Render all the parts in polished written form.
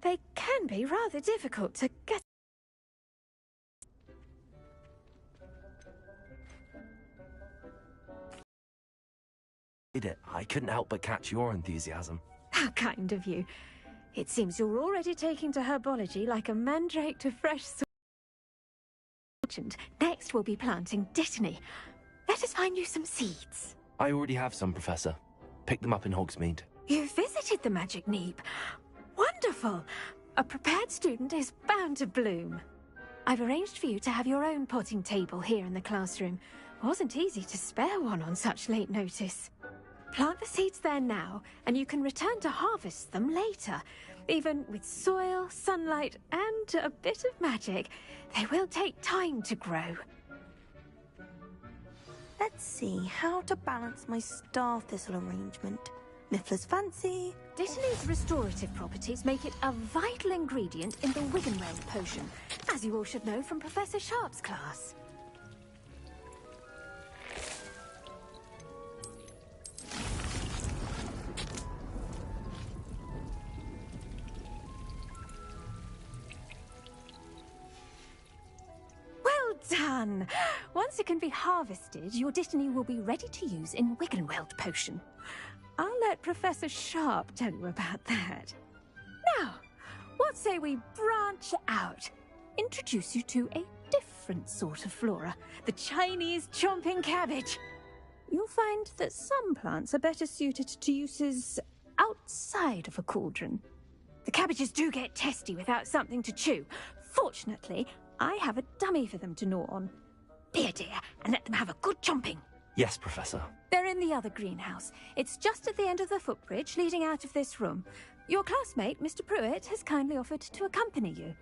They can be rather difficult to get. I couldn't help but catch your enthusiasm. How kind of you. It seems you're already taking to herbology like a mandrake to fresh soil. Next we'll be planting dittany. Let us find you some seeds. I already have some, Professor. Picked them up in Hogsmeade. You visited the Magic Neep. Wonderful. A prepared student is bound to bloom. I've arranged for you to have your own potting table here in the classroom. Wasn't easy to spare one on such late notice. Plant the seeds there now, and you can return to harvest them later. Even with soil, sunlight, and a bit of magic, they will take time to grow. Let's see how to balance my star thistle arrangement. Mifflin's fancy. Dittany's restorative properties make it a vital ingredient in the Wiggenweld potion, as you all should know from Professor Sharp's class. Done! Once it can be harvested, your dittany will be ready to use in Wiggenweld potion. I'll let Professor Sharp tell you about that. Now, what say we branch out? Introduce you to a different sort of flora, the Chinese chomping cabbage. You'll find that some plants are better suited to uses outside of a cauldron. The cabbages do get testy without something to chew. Fortunately, I have a dummy for them to gnaw on. Be a dear and let them have a good chomping. Yes, Professor. They're in the other greenhouse. It's just at the end of the footbridge leading out of this room. Your classmate, Mr. Pruitt, has kindly offered to accompany you.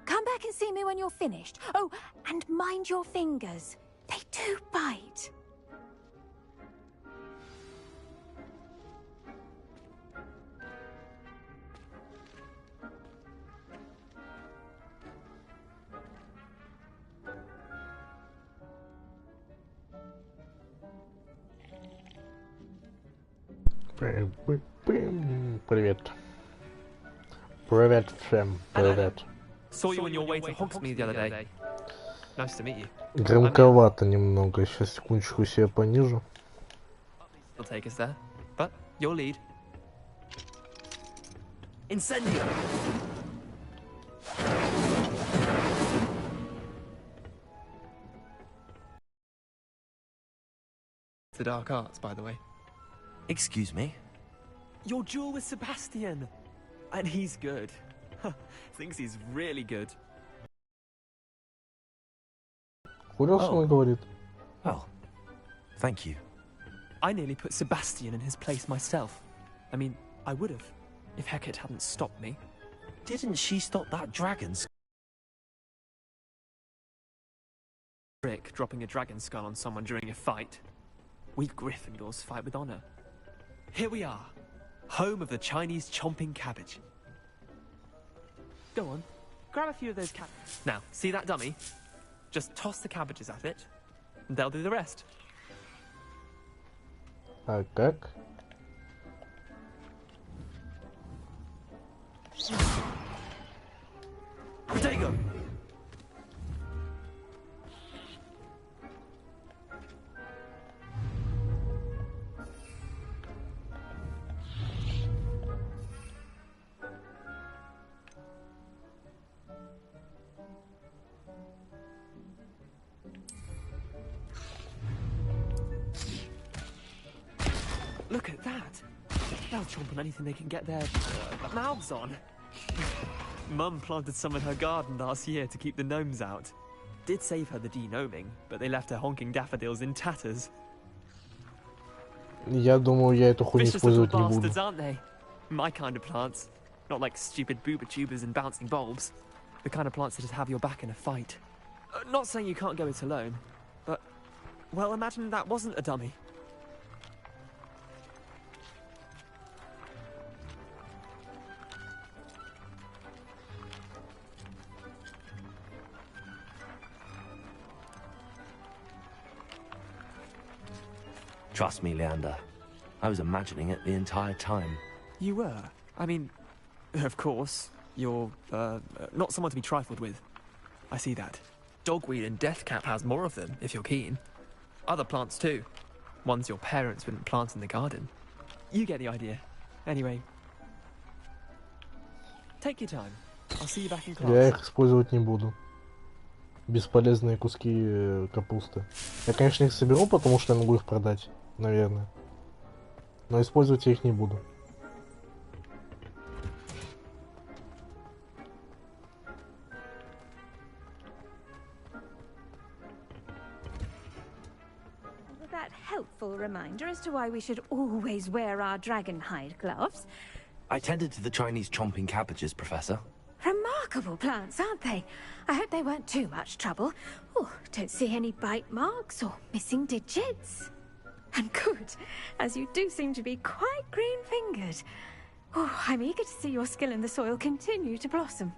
Come back and see me when you're finished. Oh, and mind your fingers. They do bite. Привет. Привет всем. Привет. Saw you on your way to Hogsmeade the other day. Nice to meet you. Громковато немного. Сейчас секундочку себя понижу. It'll take us there, but your lead. Incendio! The dark arts, by the way. Excuse me? Your duel with Sebastian! And he's good. Thinks he's really good. Курился, говорит. Well, thank you. I nearly put Sebastian in his place myself. I mean, I would have, if Hecate hadn't stopped me. Didn't she stop that dragon? Rick dropping a dragon skull on someone during a fight. We Gryffindors fight with honor. Here we are, home of the Chinese chomping cabbage. Go on, grab a few of those cabbages. Now, see that dummy? Just toss the cabbages at it, and they'll do the rest. А как? There you go. Look at that. They'll chomp on anything they can get their mouths on. Mum planted some in her garden last year to keep the gnomes out. Did save her the de-gnoming, but they left her honking daffodils in tatters. Я думаю, я эту хуйню Vicious little использовать не буду. bastards, aren't they? My kind of plants. Not like stupid booba tubers and bouncing bulbs. The kind of plants that just have your back in a fight. Not saying you can't go it alone, but, well, imagine that wasn't a dummy. Trust me, Leander. I was imagining it the entire time. You were? I mean, of course. You're, not someone to be trifled with. I see that. Dogweed and deathcap has more of them, if you're keen. Other plants too. Ones your parents wouldn't plant in the garden. You get the idea. Anyway, take your time. I'll see you back in class. Я их использовать не буду. Бесполезные куски капусты. Я, конечно, их соберу, потому что я могу их продать, наверное. Но использовать я их не буду. That helpful reminder as to why we should always wear our dragon hide gloves. I tended to the Chinese chomping cabbages, Professor. Remarkable plants, aren't they? I hope they weren't too much trouble. Oh, don't see any bite marks or missing digits. And good, as you do seem to be quite green-fingered. Oh, I'm eager to see your skill in the soil continue to blossom.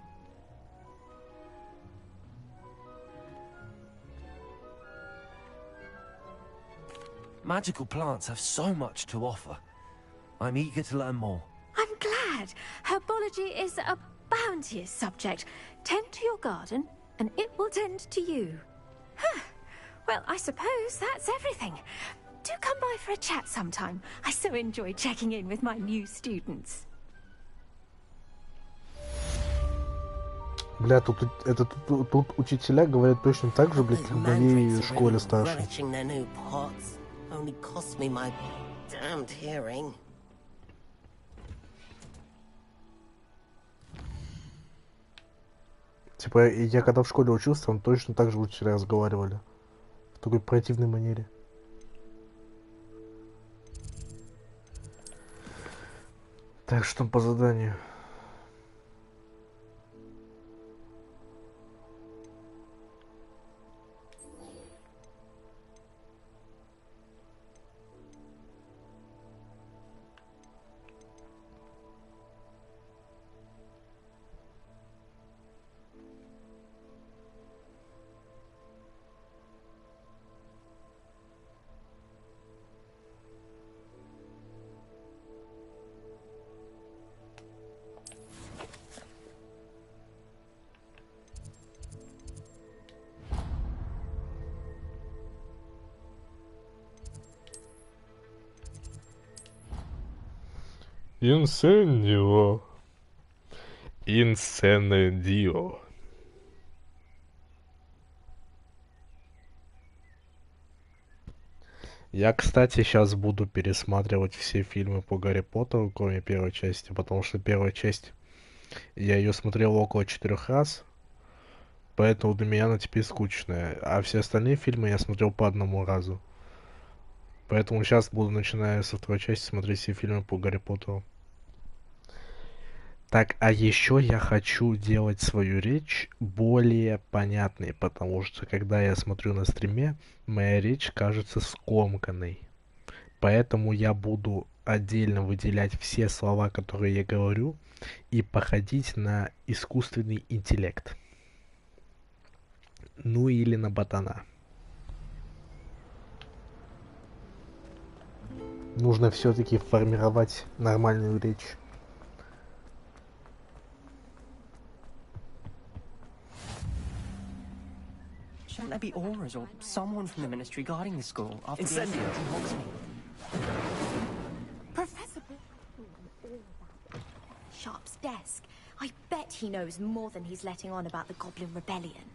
Magical plants have so much to offer. I'm eager to learn more. I'm glad. Herbology is a bounteous subject. Tend to your garden, and it will tend to you. Huh. Well, I suppose that's everything. Do come by for a chat sometime. I so enjoy checking in with my new students. Бля, тут учителя говорят точно так же, блядь, как были в школе старшей. Only cost me my damned hearing. Типа, я когда в школе учился, там точно так же учителя разговаривали. В такой противной манере. Так, что там по заданию? Инсендио. Инсендио. Я, кстати, сейчас буду пересматривать все фильмы по Гарри Поттеру, кроме первой части, потому что первая часть, я ее смотрел около 4 раз, поэтому для меня она теперь скучная, а все остальные фильмы я смотрел по одному разу. Поэтому сейчас буду, начиная со второй части, смотреть все фильмы по Гарри Поттеру. Так, а еще я хочу делать свою речь более понятной, потому что когда я смотрю на стриме, моя речь кажется скомканной. Поэтому я буду отдельно выделять все слова, которые я говорю, и походить на искусственный интеллект. Ну или на ботана. Нужно все-таки формировать нормальную речь. Shouldn't there be auras or someone from the ministry guarding the school after Incendio. the incident in Hogsmeade? Professor Sharp's desk. I bet he knows more than he's letting on about the Goblin Rebellion.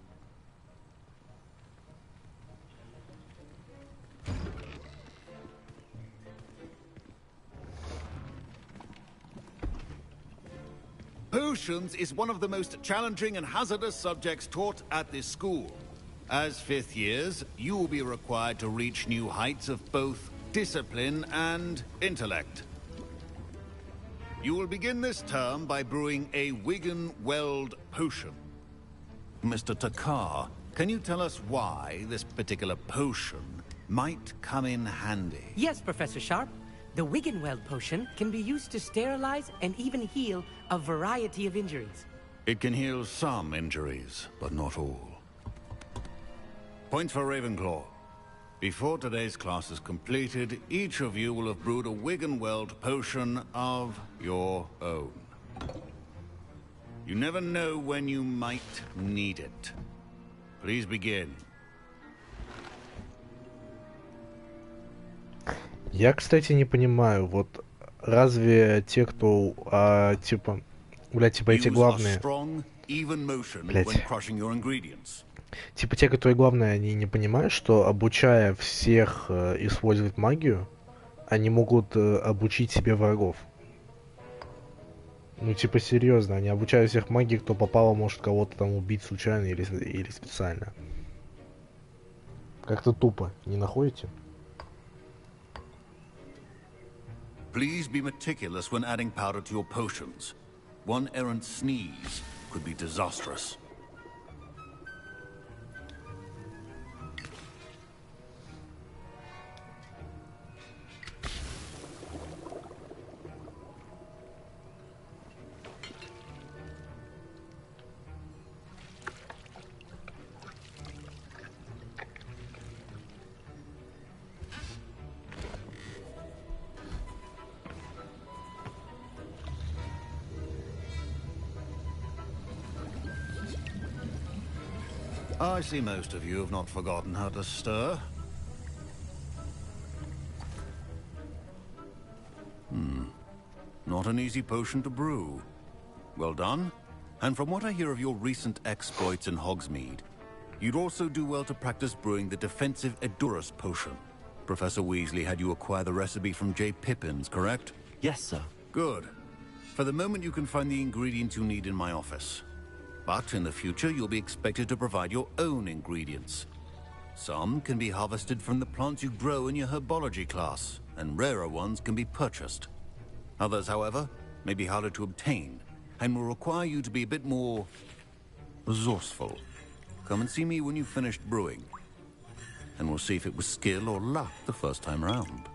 Potions is one of the most challenging and hazardous subjects taught at this school. As fifth years, you will be required to reach new heights of both discipline and intellect. You will begin this term by brewing a Wigan-Weld potion. Mr. Takar, can you tell us why this particular potion might come in handy? Yes, Professor Sharp. The Wigan-Weld potion can be used to sterilize and even heal a variety of injuries. It can heal some injuries, but not all. Point for Ravenclaw. Before today's class is completed, each of you will have brewed a Wigan-Weld potion of your own. You never know when you might need it. Please begin. Я, кстати, не понимаю, вот разве те, кто, типа, блядь, типа эти главные... Блядь. Типа те, которые главные, они не понимают, что обучая всех использовать магию, они могут обучить себе врагов. Ну, типа, серьезно, они обучают всех магии, кто попало, может кого-то там убить случайно или специально. Как-то тупо, не находите? Please be meticulous when adding powder to your potions. One errant sneeze could be disastrous. I see most of you have not forgotten how to stir. Not an easy potion to brew. Well done. And from what I hear of your recent exploits in Hogsmeade, you'd also do well to practice brewing the defensive Edurus potion. Professor Weasley had you acquire the recipe from J. Pippins, correct? Yes, sir. Good. For the moment, you can find the ingredients you need in my office. But in the future, you'll be expected to provide your own ingredients. Some can be harvested from the plants you grow in your herbology class, and rarer ones can be purchased. Others, however, may be harder to obtain, and will require you to be a bit more resourceful. Come and see me when you've finished brewing, and we'll see if it was skill or luck the first time round.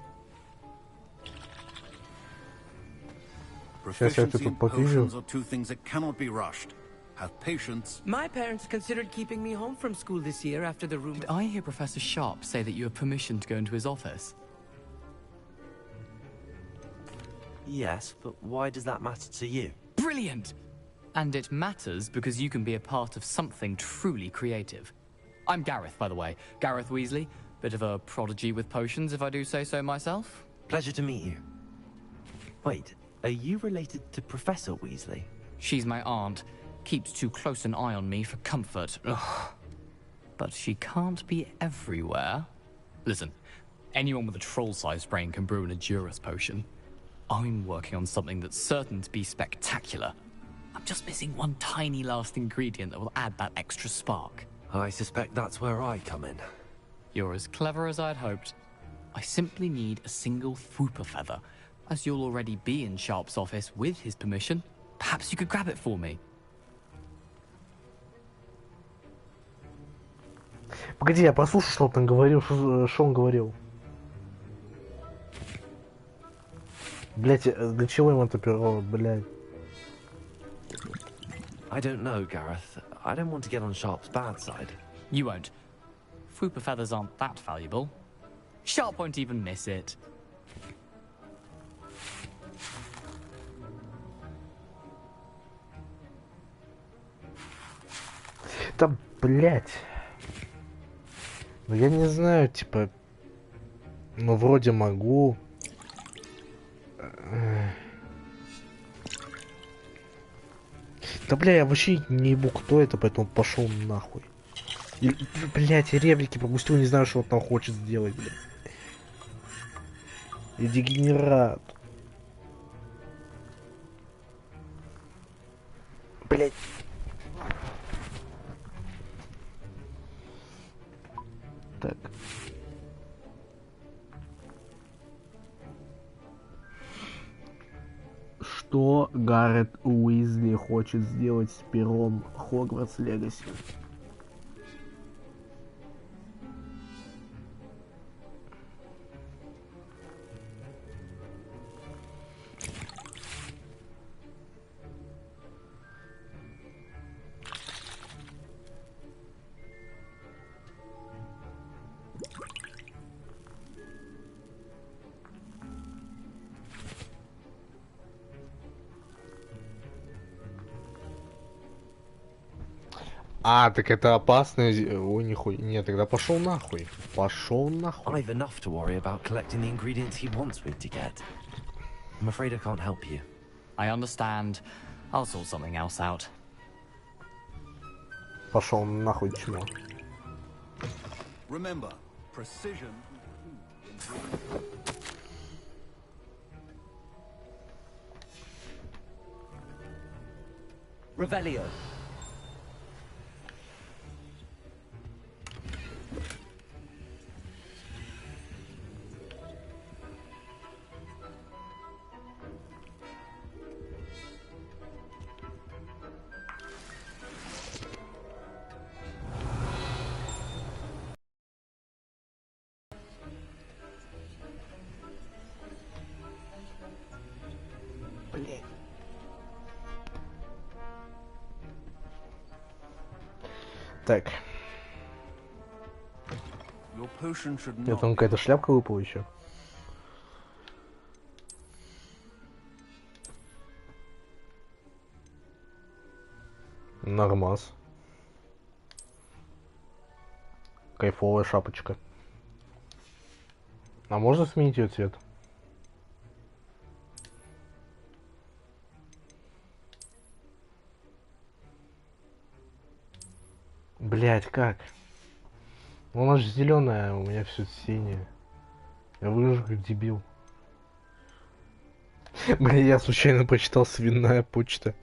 Proficiency in potions are two things that cannot be rushed. Have patience. My parents considered keeping me home from school this year after the rumor. Did I hear Professor Sharp say that you have permission to go into his office? Yes, but why does that matter to you? Brilliant! And it matters because you can be a part of something truly creative. I'm Gareth, by the way. Gareth Weasley. Bit of a prodigy with potions, if I do say so myself. Pleasure to meet you. Wait, are you related to Professor Weasley? She's my aunt. Keeps too close an eye on me for comfort. Ugh. But she can't be everywhere. Listen, anyone with a troll-sized brain can brew an Edurus potion. I'm working on something that's certain to be spectacular. I'm just missing one tiny last ingredient that will add that extra spark. I suspect that's where I come in. You're as clever as I'd hoped. I simply need a single Fwooper feather. As you'll already be in Sharp's office with his permission, perhaps you could grab it for me. Погоди, я послушал, что он там говорил, что он говорил. Блять, для чего ему это перо, блять? I don't know, Gareth. I don't want to get on Sharp's bad side. You won't. Fwooper feathers aren't that valuable. Sharp won't even miss it. Да, блять. Ну я не знаю, типа... Ну вроде могу. Да бля, я вообще не ебу, кто это, поэтому пошел нахуй. Блять, я реплики пропустил, не знаю, что он там хочет сделать, блядь. И дегенерат. Блять. Так. Что Гаррет Уизли хочет сделать с пером Хогвартс Легаси? А, так это опасное... Ой, нихуя. Нет, тогда пошел нахуй. Пошел нахуй. I've enough to worry about collecting the ingredients he wants me to get. I'm afraid I can't help you. I understand. I'll sort something else out. Пошел нахуй, чмо. Remember, precision. Revelio. Так. Your potion should Нет, not... там какая-то шляпка выпала еще. Нормас. Кайфовая шапочка. А можно сменить ее цвет? Блять, как? Ну, она же зеленая, у меня все синее. Я выгляжу как дебил. Бля, я случайно прочитал свиная почта.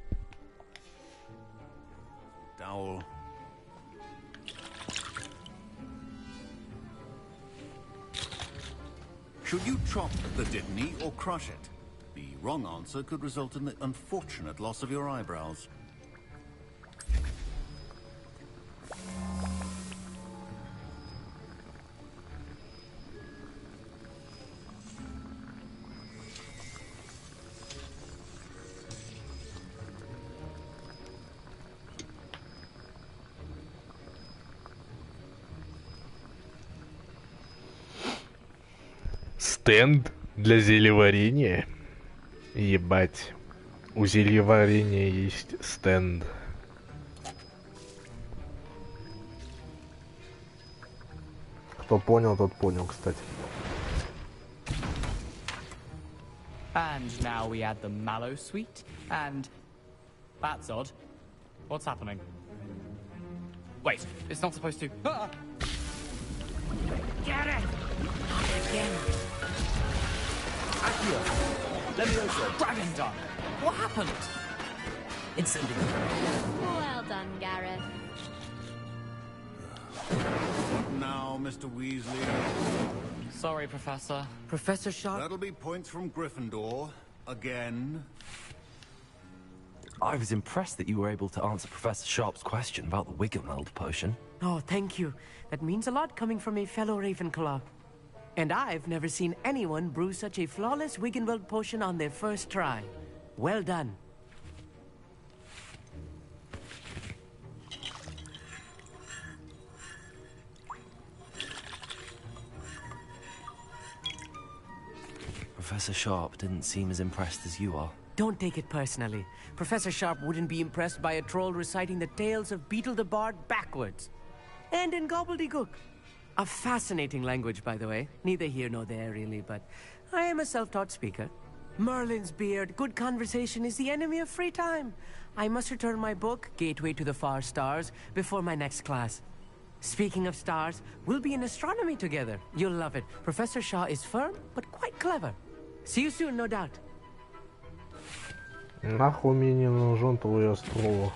Dowel. Should you chop the Dittany or crush it? The wrong answer could result in the unfortunate loss of your eyebrows. Стенд для зельеварения? Ебать. У зельеварения есть стенд. Кто понял, тот понял, кстати. And now we add the mallow sweet, and... That's odd. What's happening? Wait, it's not supposed to... Ah! Get it! Again. Accio! Levioso! Dragon done! What happened? Incendio! Well done, Gareth. What now, Mr. Weasley? Sorry, Professor. Professor Sharp? That'll be points from Gryffindor. Again. I was impressed that you were able to answer Professor Sharp's question about the Wiggenweld potion. Oh, thank you. That means a lot coming from a fellow Ravenclaw. And I've never seen anyone brew such a flawless Wiggenweld potion on their first try. Well done. Professor Sharp didn't seem as impressed as you are. Don't take it personally. Professor Sharp wouldn't be impressed by a troll reciting the tales of Beetle the Bard backwards. And in gobbledygook. A fascinating language, by the way. Neither here nor there, really, but I am a self-taught speaker. Merlin's beard, good conversation is the enemy of free time. I must return my book, Gateway to the Far Stars, before my next class. Speaking of stars, we'll be in astronomy together. You'll love it. Professor Shaw is firm, but quite clever. See you soon, no doubt. Нахуй мне не нужен твой астролог.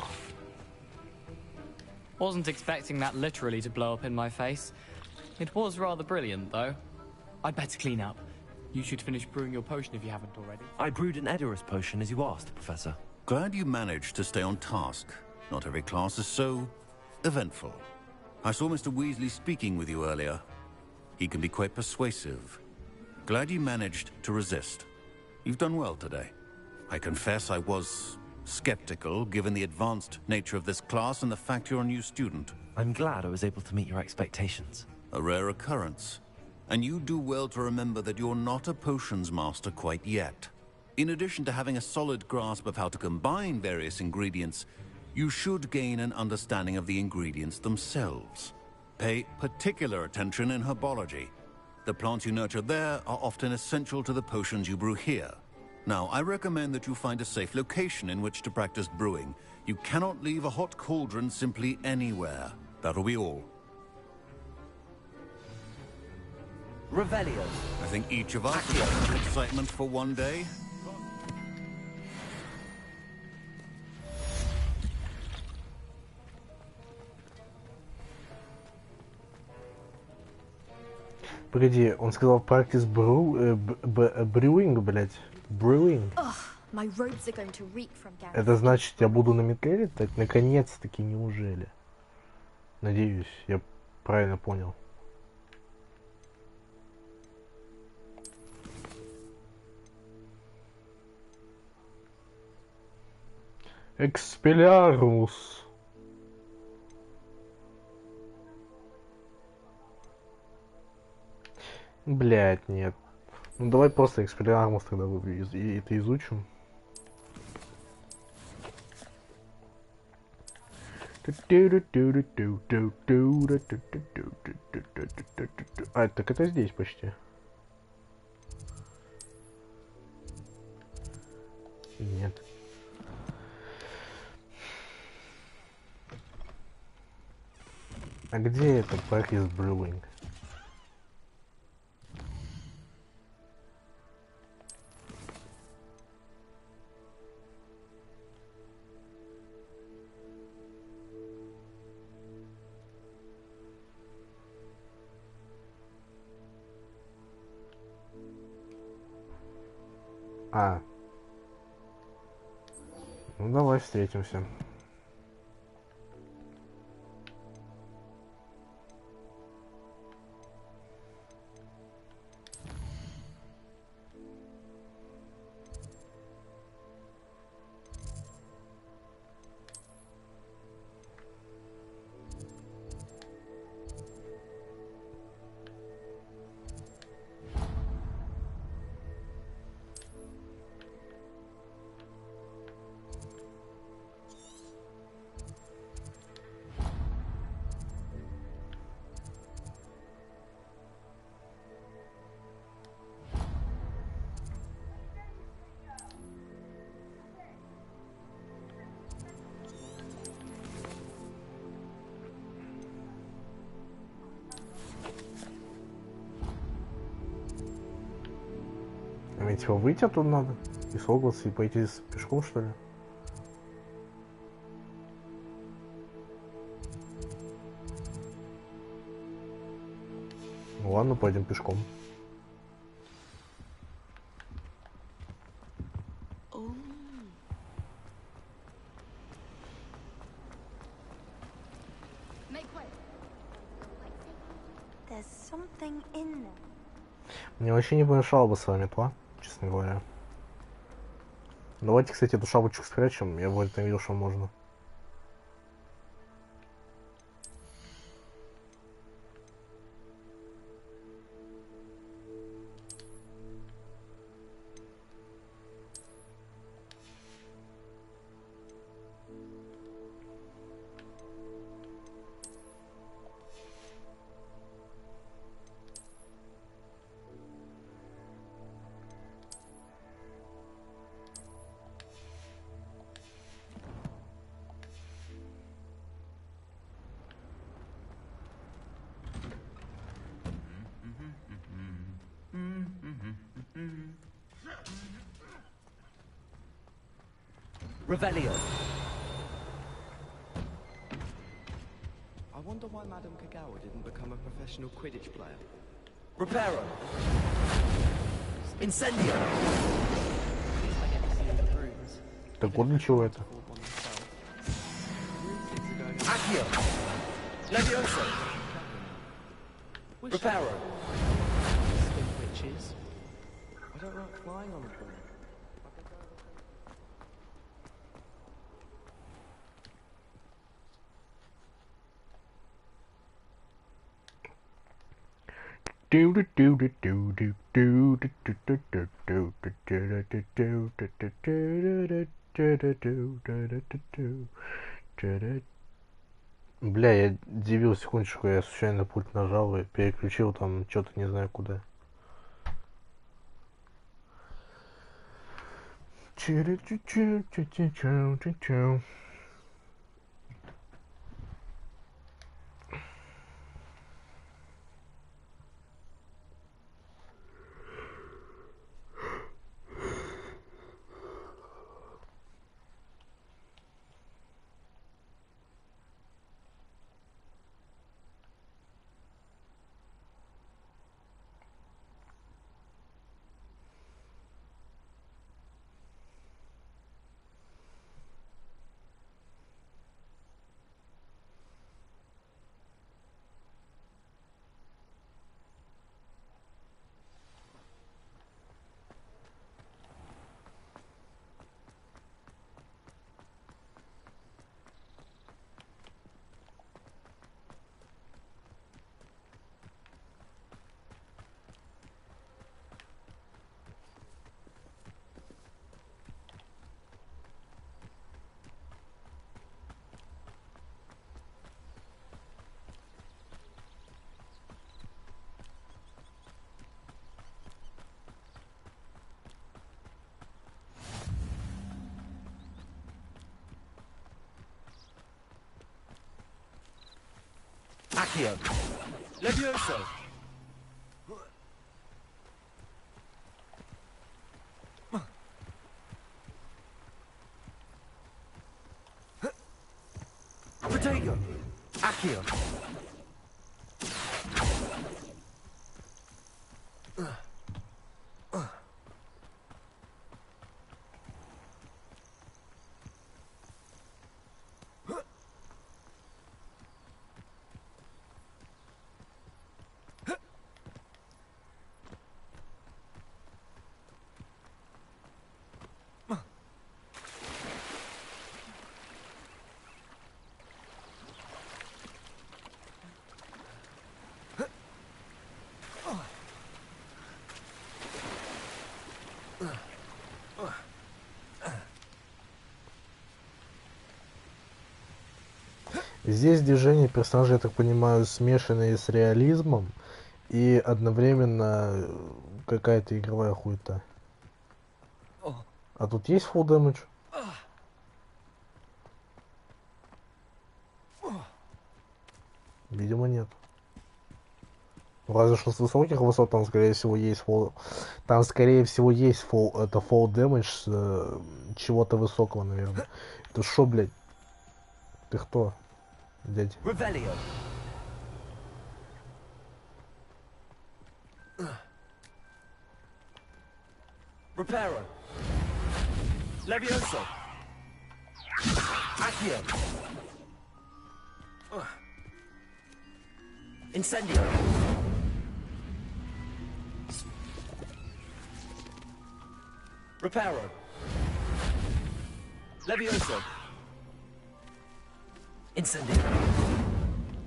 Wasn't expecting that literally to blow up in my face. It was rather brilliant, though. I'd better clean up. You should finish brewing your potion if you haven't already. I brewed an Edorus potion as you asked, Professor. Glad you managed to stay on task. Not every class is so eventful. I saw Mr. Weasley speaking with you earlier. He can be quite persuasive. Glad you managed to resist. You've done well today. I confess I was skeptical, given the advanced nature of this class and the fact you're a new student. I'm glad I was able to meet your expectations. A rare occurrence. And you do well to remember that you're not a potions master quite yet. In addition to having a solid grasp of how to combine various ingredients, you should gain an understanding of the ingredients themselves. Pay particular attention in herbology. The plants you nurture there are often essential to the potions you brew here. Now, I recommend that you find a safe location in which to practice brewing. You cannot leave a hot cauldron simply anywhere. That'll be all. Revelio. I think each of us has enough excitement for one day. Погоди, он сказал practice brewing, блять. Brewing. My robes are going to reek from Это значит, я буду на метле летать? Наконец-таки, неужели? Надеюсь, я правильно понял. Экспеллярмус. Блять, нет. Ну давай просто экспеллярмус тогда и это изучим. А, так это здесь почти. Нет. А где это practice brewing? А. Ну давай встретимся. Мне типа выйти оттуда надо? Из Хогвартса и пойти пешком, что ли? Ну ладно, пойдем пешком. Мне вообще не помешало бы с вами метла, честно говоря. Давайте, кстати, эту шапочку спрячем. Я вроде там видел, что можно. Revelio. I wonder why Madame Kagawa didn't become a professional Quidditch player. Reparo. Incendio. Так вот для чего это? Accio. Levioso. Reparo. Witches. I don't like flying on the board. Бля, я дебил, секундочку, я случайно пульт нажал и переключил там что-то не знаю куда. Accio. Levioso. Potato. Accio. Здесь движения персонажей, я так понимаю, смешанные с реализмом и одновременно какая-то игровая хуета. А тут есть full damage? Видимо, нет. Разве что с высоких высот там, скорее всего, есть full... Там, скорее всего, есть full... Это full damage с чего-то высокого, наверное. Это шо, блядь? Ты кто, дядь? Revelio. Reparo. Levioso. Accio. Incendio. Reparo. Levioso. Incendio.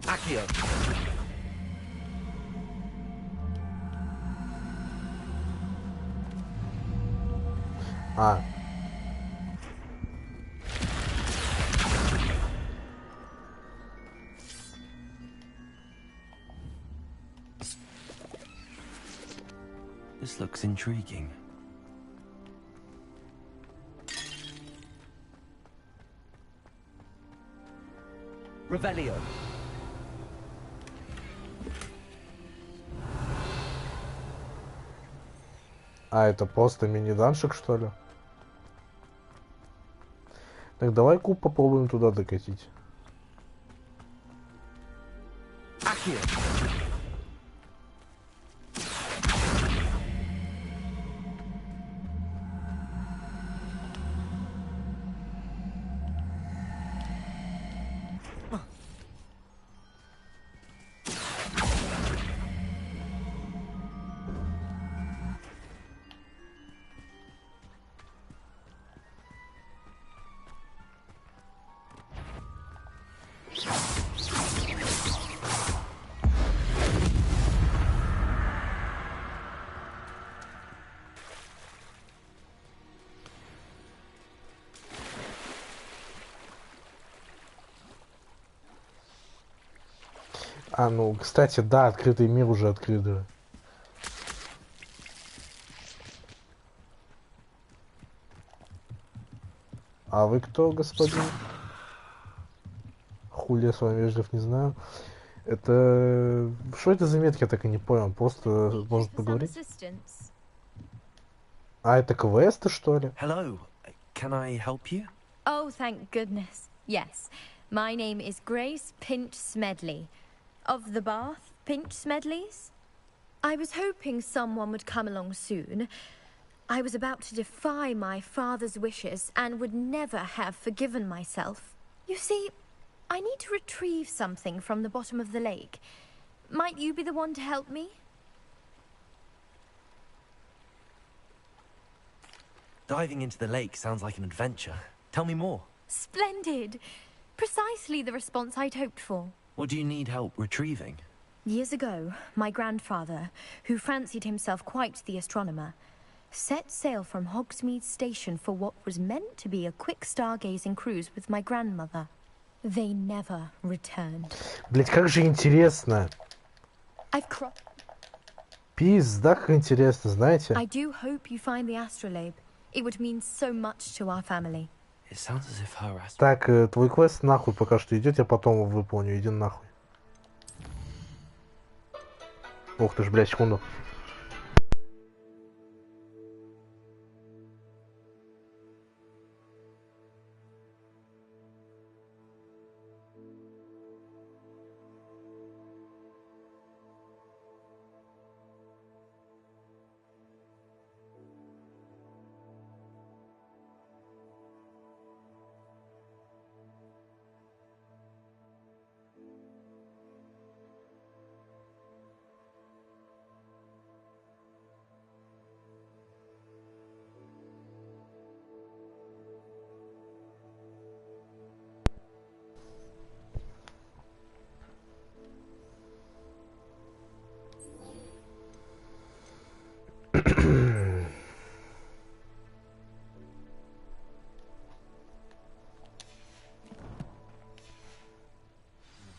Accio. А. This looks intriguing. Revelio. А, это просто мини-даншик, что ли? Так, давай куб попробуем туда докатить. Accio. А, ну, кстати, да, открытый мир уже открытый. А вы кто, господин? Хули я с вами вежлив, не знаю. Это... Что это за метки, я так и не понял. Просто может поговорить? А, это квесты, что ли? Hello. Can I help you? Oh, thank goodness. Yes. My name is Grace Pinch Smedley. Of the Bath Pinch Smedleys. I was hoping someone would come along soon. I was about to defy my father's wishes and would never have forgiven myself. You see, I need to retrieve something from the bottom of the lake. Might you be the one to help me? Diving into the lake sounds like an adventure. Tell me more. Splendid! Precisely the response I'd hoped for. What do you need help retrieving? Years ago, my grandfather, who fancied himself quite the astronomer, set sail from Hogsmeade Station for what was meant to be a quick stargazing cruise with my grandmother. They never returned. Блять, как же интересно. Пизда, как интересно, знаете? I do hope you find the astrolabe. It would mean so much to our family. It sounds as if her Так, твой квест нахуй пока что идет, я потом его выполню, иди нахуй. Ух ты ж, блядь, секунду.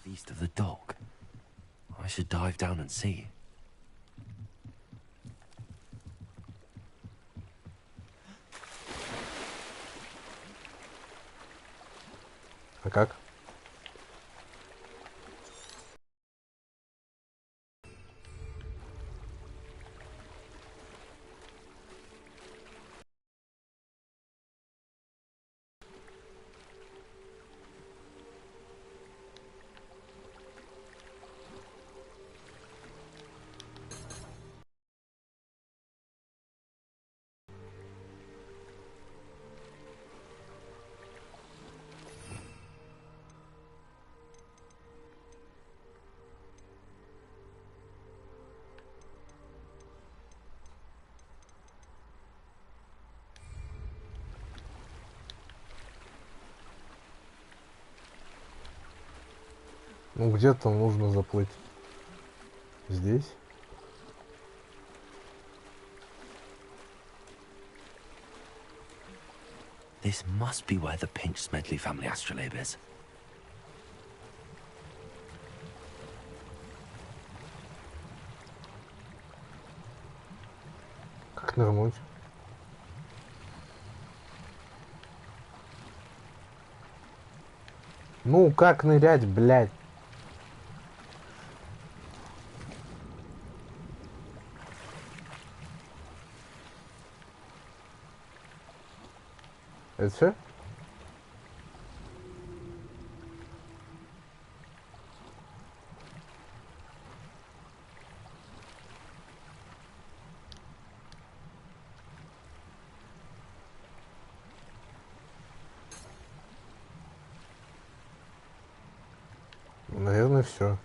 East of the dock. I should dive down and see. А как? Ну где там нужно заплыть? Здесь? This must be where the Pinch Smedley family astrolabe is. Как нырнуть? Ну, как нырять, блядь? Это все? Наверное, все.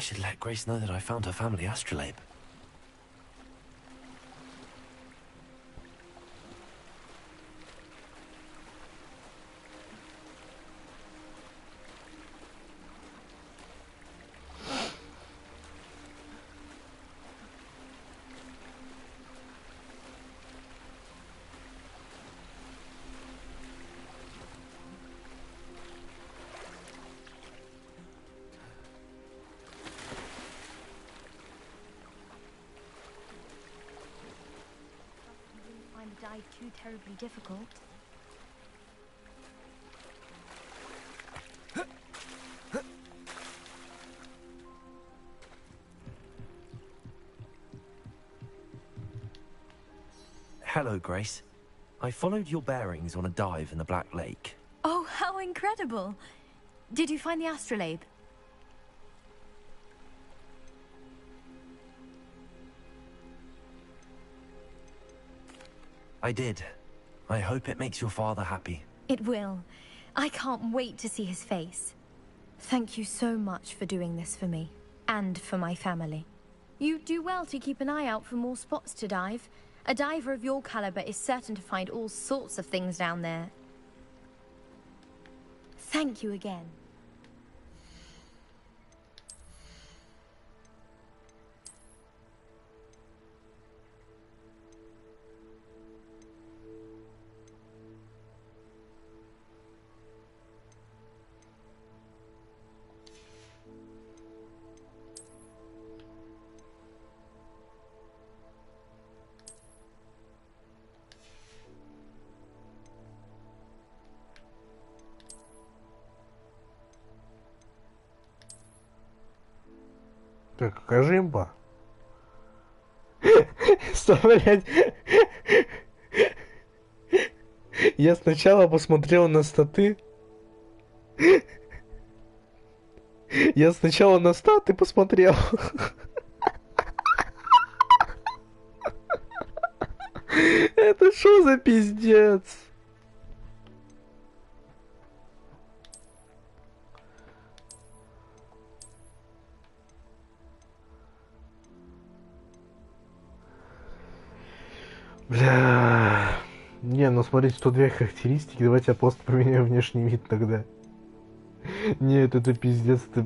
should let Grace know that I found her family astrolabe. Dive too terribly difficult. Hello, Grace. I followed your bearings on a dive in the Black Lake. Oh, how incredible! Did you find the astrolabe? I did. I hope it makes your father happy. It will. I can't wait to see his face. Thank you so much for doing this for me, and for my family. You do well to keep an eye out for more spots to dive. A diver of your caliber is certain to find all sorts of things down there. Thank you again. Так, покажи имба. Блять. Я сначала посмотрел на статы. Я сначала на статы посмотрел. Это что за пиздец? Бля. Не, ну смотрите, 102 характеристики. Давайте я просто поменяю внешний вид тогда. Нет, это пиздец. Это...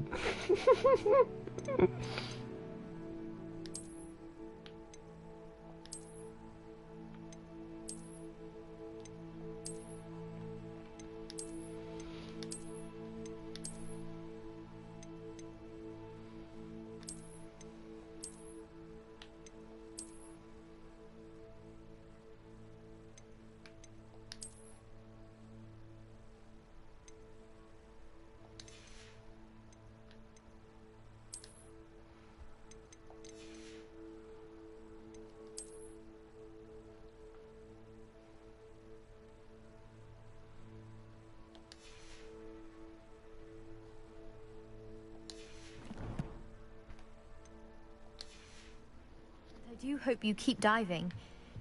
I do hope you keep diving.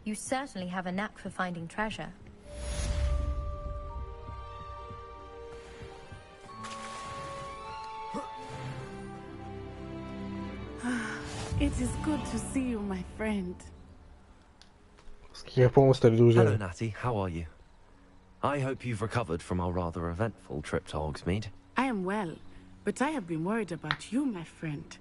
You certainly have a knack for finding treasure. It is good to see you, my friend. Hello, Natty. How are you? I hope you've recovered from our rather eventful trip to Hogsmeade. I am well, but I have been worried about you, my friend.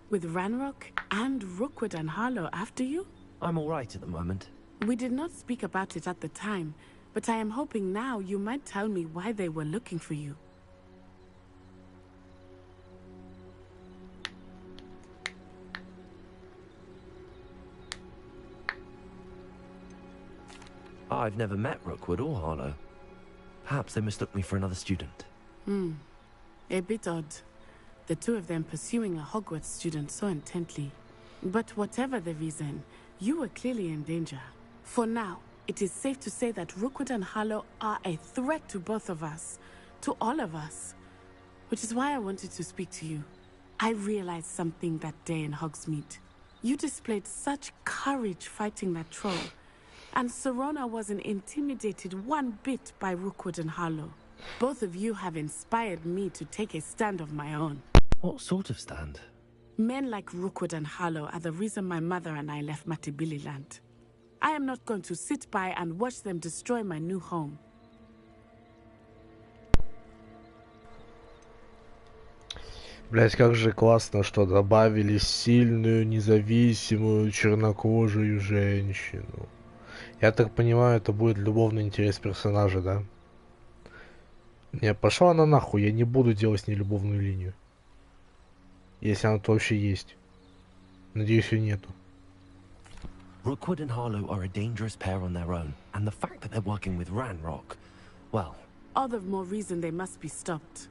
With Ranrock and Rookwood and Harlow after you? I'm all right at the moment. We did not speak about it at the time, but I am hoping now you might tell me why they were looking for you. I've never met Rookwood or Harlow. Perhaps they mistook me for another student. A bit odd. The two of them pursuing a Hogwarts student so intently. But whatever the reason, you were clearly in danger. For now, it is safe to say that Rookwood and Harlow are a threat to both of us. To all of us. Which is why I wanted to speak to you. I realized something that day in Hogsmeade. You displayed such courage fighting that troll. And Serona wasn't intimidated one bit by Rookwood and Harlow. Both of you have inspired me to take a stand of my own. What sort of stand? Men like Rookwood and Harlow are the reason my mother and I left Matibili land. I am not going to sit by and watch them destroy my new home. Блять, как же классно, что добавили сильную, независимую, чернокожую женщину. Я так понимаю, это будет любовный интерес персонажа, да? Не, пошла она нахуй, я не буду делать с ней любовную линию. Если она-то вообще есть. Надеюсь, ее нету. Rookwood and Harlow are a dangerous pair on their own, and the fact that they're working with Ranrock, well... All the more reason they must be stopped.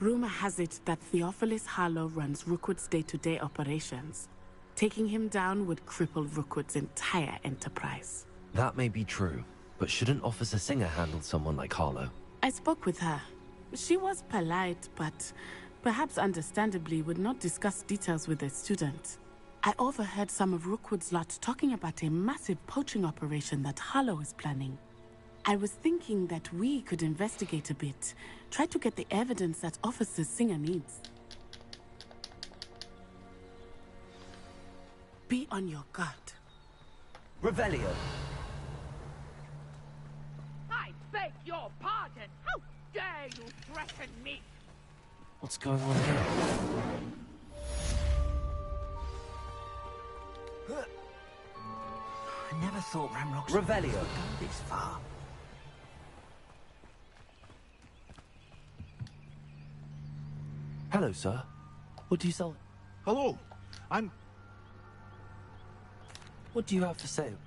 Rumor has it that Theophilus Harlow runs Rookwood's day-to-day operations. Taking him down would cripple Rookwood's entire enterprise. That may be true, but shouldn't Officer Singer handle someone like Harlow? I spoke with her. She was polite, but perhaps understandably would not discuss details with a student. I overheard some of Rookwood's lot talking about a massive poaching operation that Harlow is planning. I was thinking that we could investigate a bit, try to get the evidence that Officer Singer needs. Be on your guard. Revelio. I beg your pardon! How dare you threaten me? What's going on here? I never thought Ramrock's Revelio would go this far. Hello, sir. What do you sell? Hello. What do you have for sale?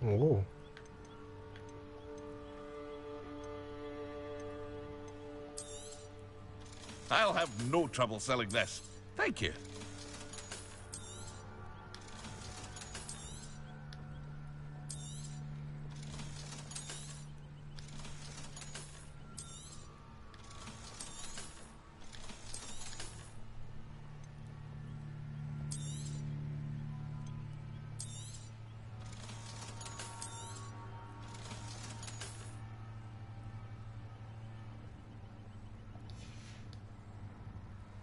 Oh. I'll have no trouble selling this. Thank you.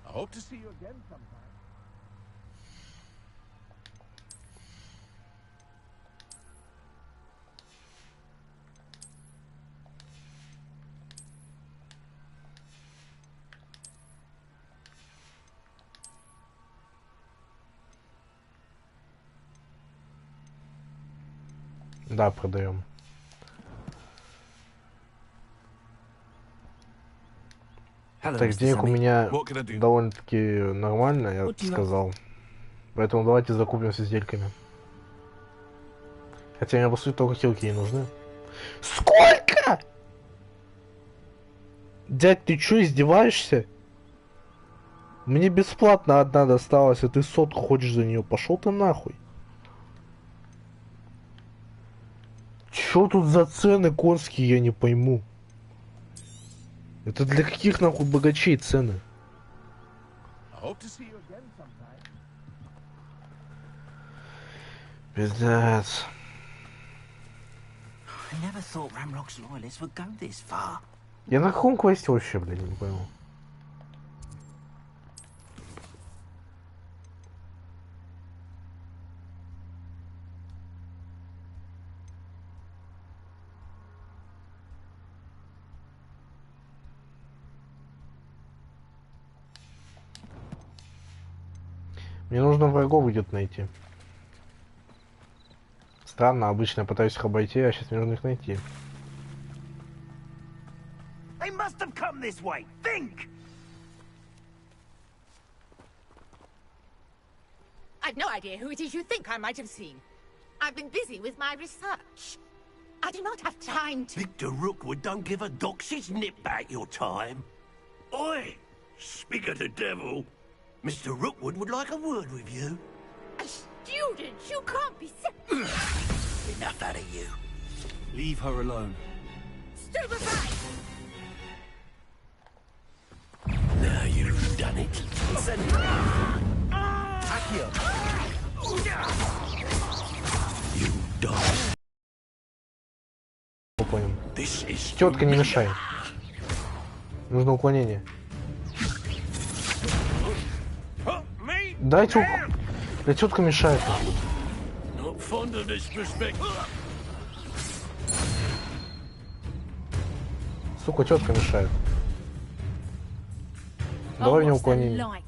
I hope to see you again sometime. Да, продаем. Так, денег у меня довольно-таки нормально, я бы сказал. Поэтому давайте закупимся издельками. Хотя мне, по сути, только хилки не нужны. Сколько? Дядь, ты чё, издеваешься? Мне бесплатно одна досталась, а ты сотку хочешь за нее. Пошел ты нахуй. Чё тут за цены конские, я не пойму. Это для каких нахуй богачей цены? Пиздец. Я на каком квесте вообще, блядь, не пойму. Мне нужно врагов где-то найти. Странно, обычно я пытаюсь их обойти, а сейчас мне нужно их найти. They must have come this way. Think! I've no idea who it is you think I might have seen. I've been busy with my research. I do not have time to... Victor Rookwood don't give a dox's nip back your time. Oi! Speak of the devil. Mr. Rookwood would like a word with you. A student? You can't be... Enough out of you. Leave her alone. Stupefy! Now you've done it. Accio. You die. Тетка, не мешай. Нужно уклонение. Дайте ук... Да тетка мешает. Сука, тетка мешает. Давай мне уклонение.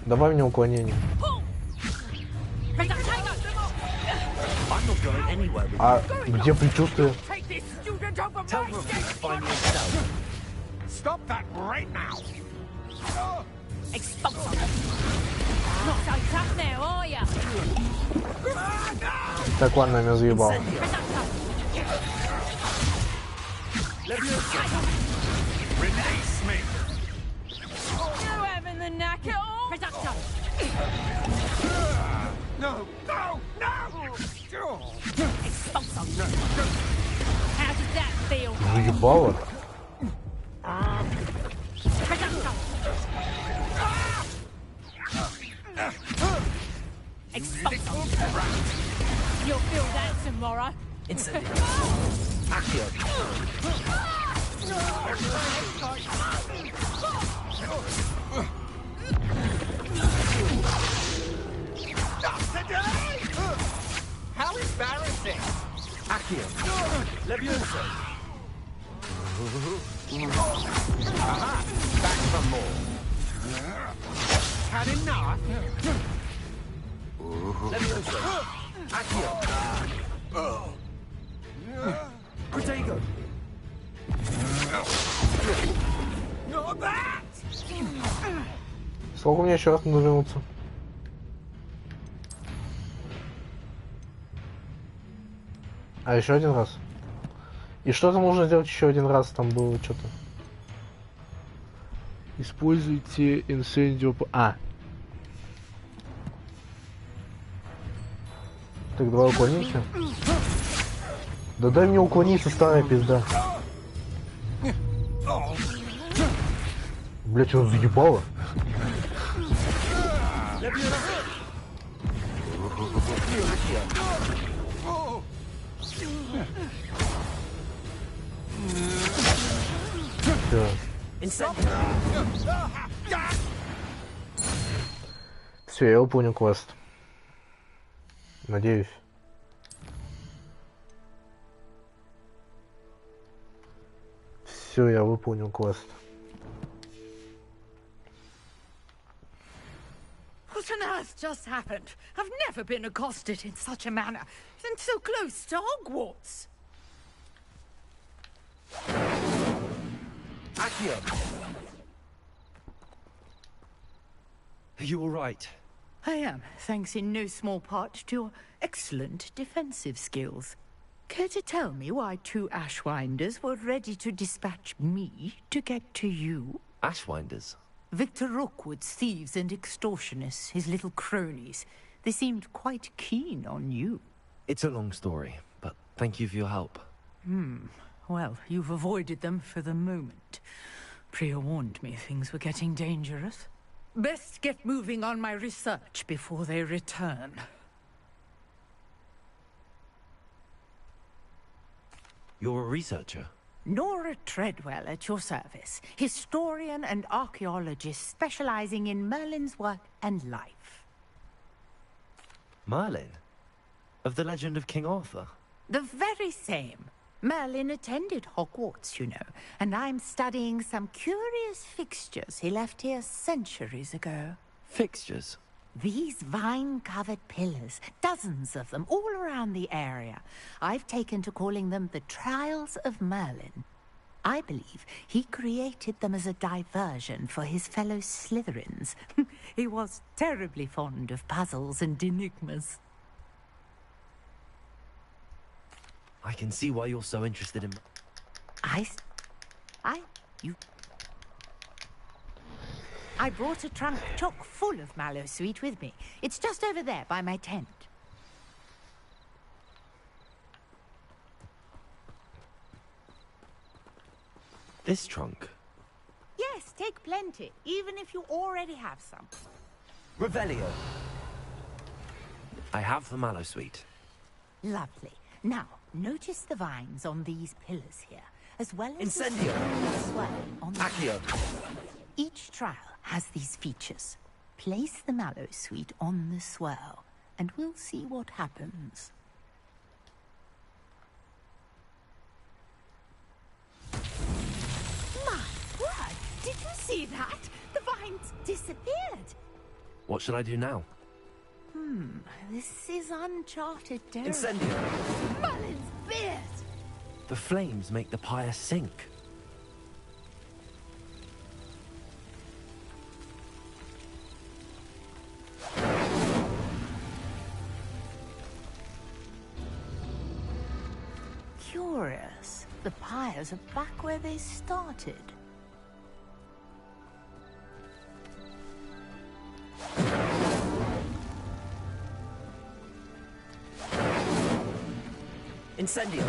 Давай мне уклонение. А где предчувствие? Так, ладно, меня заебал. Заебало. You'll feel that tomorrow. How embarrassing! Accio. Levioso. Aha! Back for more. Had enough? Levioso. Accio. Protego. Not that! Сколько мне еще раз надо вернуться? А еще один раз. И что там можно сделать еще один раз? Там было что-то. Используйте инсендио. А. Так, давай уклонимся. Да дай мне уклониться, старая пизда. Блять, он заебало. Все, я выполнил квест. Надеюсь. Все, я выполнил квест. What on earth just happened? I've never been accosted in such a manner, and so close to Hogwarts. Accio! Are you all right? I am, thanks in no small part to your excellent defensive skills. Care to tell me why two Ashwinders were ready to dispatch me to get to you? Ashwinders? Victor Rookwood's thieves and extortionists, his little cronies. They seemed quite keen on you. It's a long story, but thank you for your help. Well, you've avoided them for the moment. Priya warned me things were getting dangerous. Best get moving on my research before they return. You're a researcher? Nora Treadwell at your service. Historian and archaeologist specializing in Merlin's work and life. Merlin? Of the legend of King Arthur? The very same. Merlin attended Hogwarts, you know, and I'm studying some curious fixtures he left here centuries ago. Fixtures? These vine-covered pillars, dozens of them, all around the area. I've taken to calling them the Trials of Merlin. I believe he created them as a diversion for his fellow Slytherins. He was terribly fond of puzzles and enigmas. I can see why you're so interested in... I brought a trunk chock full of mallow sweet with me. It's just over there by my tent. This trunk? Yes, take plenty, even if you already have some. Revelio. I have the mallow sweet. Lovely. Now, Notice the vines on these pillars here, as well as Incendio. the swelling on the Accio. Each trial has these features. Place the mallow sweet on the swirl, and we'll see what happens. My word! Did you see that? The vines disappeared. What should I do now? This is uncharted territory. Incendio. Merlin's beard! The flames make the pyre sink. Curious. The pyres are back where they started. Incendio.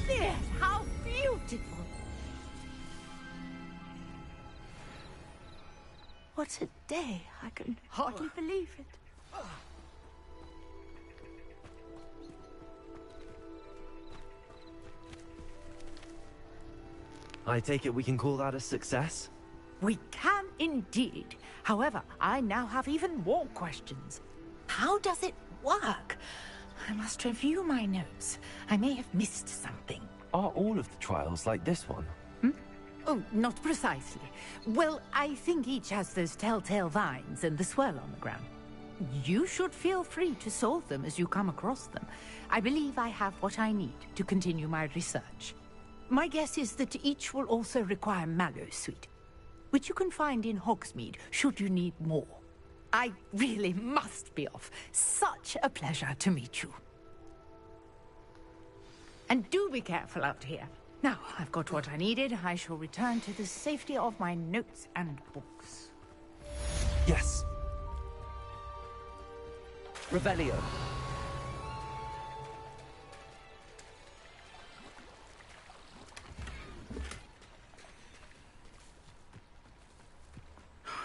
Beard, how beautiful! What a day. I can hardly believe it. I take it we can call that a success? We can indeed. However, I now have even more questions. How does it work? I must review my notes. I may have missed something. Are all of the trials like this one? Oh, not precisely. Well, I think each has those telltale vines and the swirl on the ground. You should feel free to solve them as you come across them. I believe I have what I need to continue my research. My guess is that each will also require mallow sweet, which you can find in Hogsmeade should you need more. I really must be off. Such a pleasure to meet you. And do be careful out here. Now, I've got what I needed. I shall return to the safety of my notes and books. Yes. Rebellion.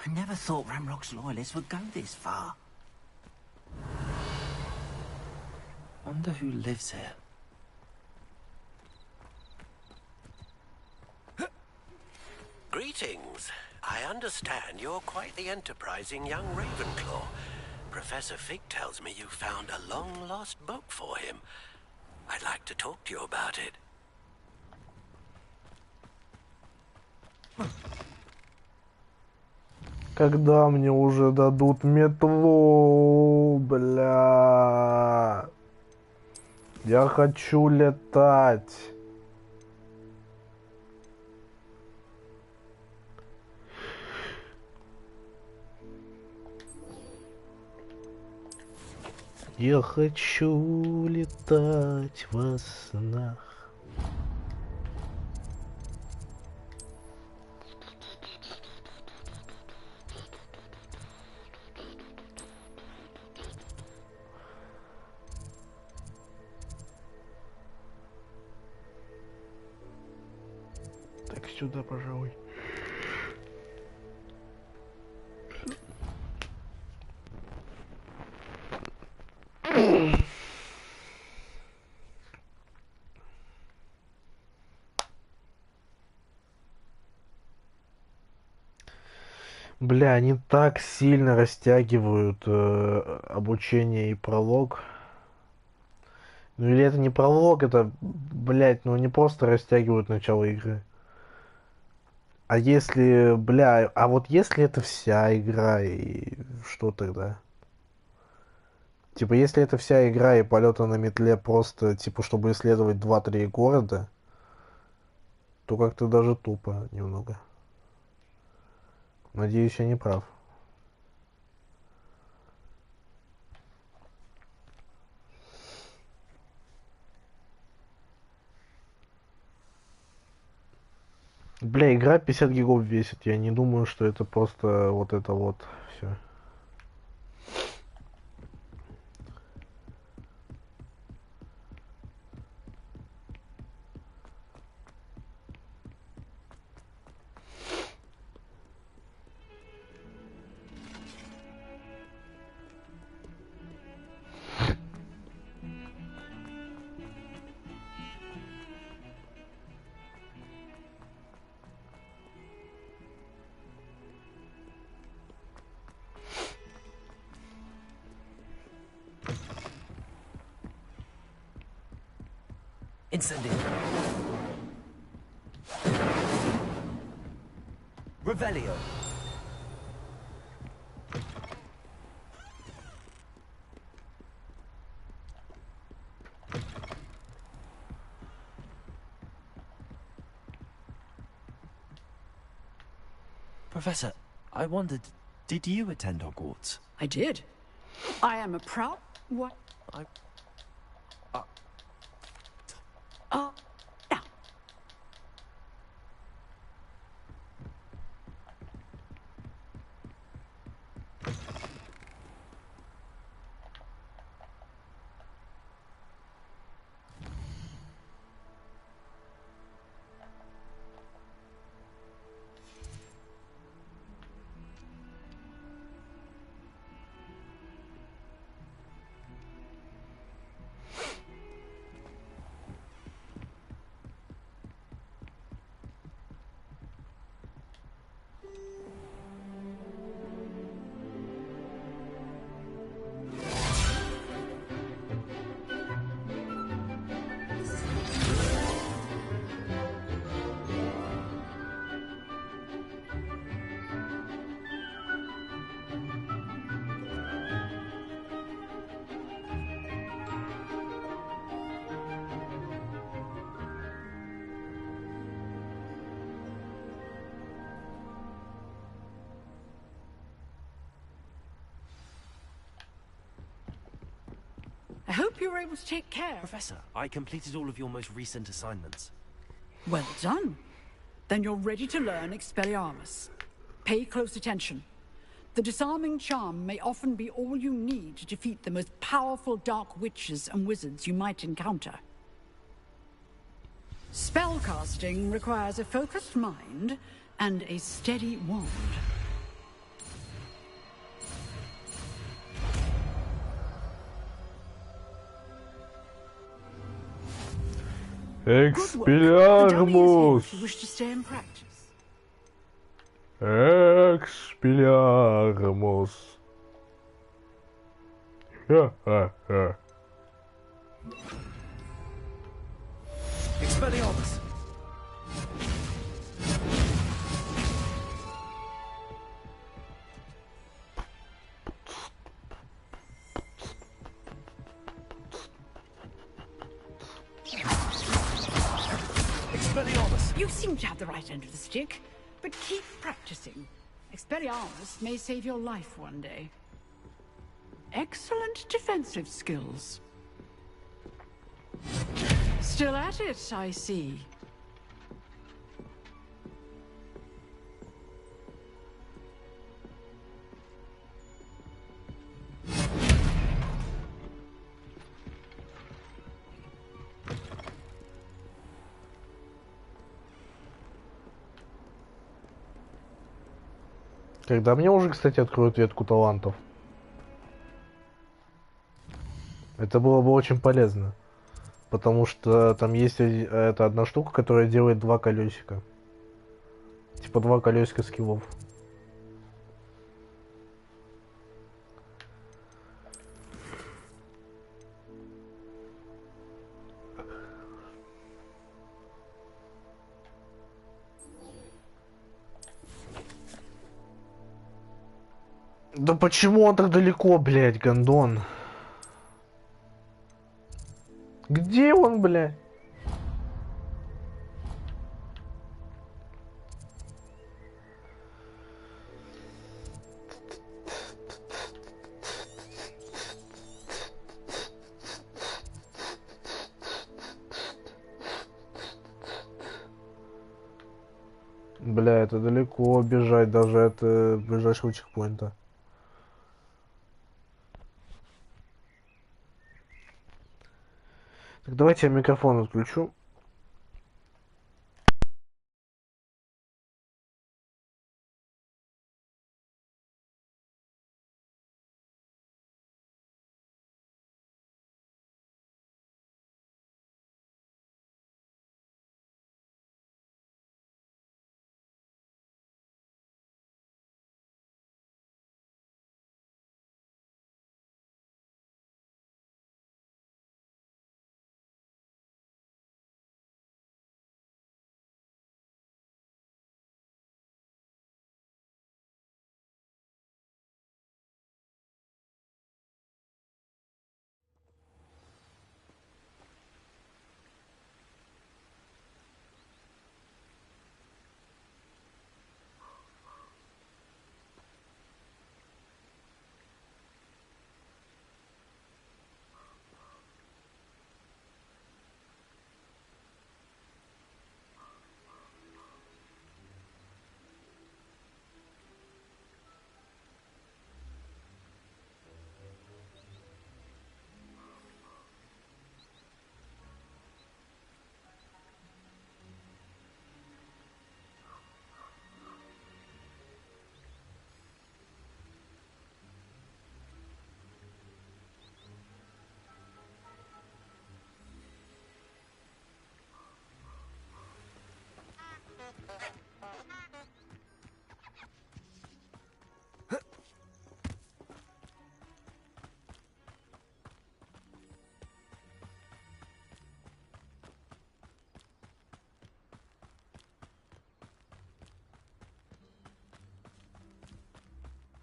I never thought Ramrock's loyalists would go this far. Wonder who lives here. Greetings. I understand you're quite the enterprising young Ravenclaw. Professor Fig tells me you found a long-lost book for him. I'd like to talk to you about it. Когда мне уже дадут метлу, бля. Я хочу летать. Я хочу летать во снах. Так, сюда, пожалуй. Бля, они так сильно растягивают обучение и пролог. Ну или это не пролог, это, блядь, ну не просто растягивают начало игры. А если, бля, а вот если это вся игра, и что тогда? Типа, если это вся игра и полеты на метле просто, типа, чтобы исследовать 2-3 города, то как-то даже тупо немного. Надеюсь, я не прав. Бля, игра 50 гигов весит. Я не думаю, что это просто вот это вот все. Incendio. Revelio. Professor, I wondered, did you attend Hogwarts? I did. I am a proud... What? Now. I hope you were able to take care. Professor, I completed all of your most recent assignments. Well done. Then you're ready to learn Expelliarmus. Pay close attention. The disarming charm may often be all you need to defeat the most powerful dark witches and wizards you might encounter. Spellcasting requires a focused mind and a steady wand. Expelliarmus! If you wish to stay in practice. Expelliarmus. Ха-ха-ха. Expelliarmus. Expelliarmus! You seem to have the right end of the stick, but keep practicing. Expelliarmus may save your life one day. Excellent defensive skills. Still at it, I see. Когда мне уже, кстати, откроют ветку талантов? Это было бы очень полезно. Потому что там есть это одна штука, которая делает два колесика. Типа два колесика скиллов. Да почему он так далеко, блядь, гондон? Где он, блядь? Бля, это далеко бежать даже от ближайшего чекпоинта. Так, давайте я микрофон отключу.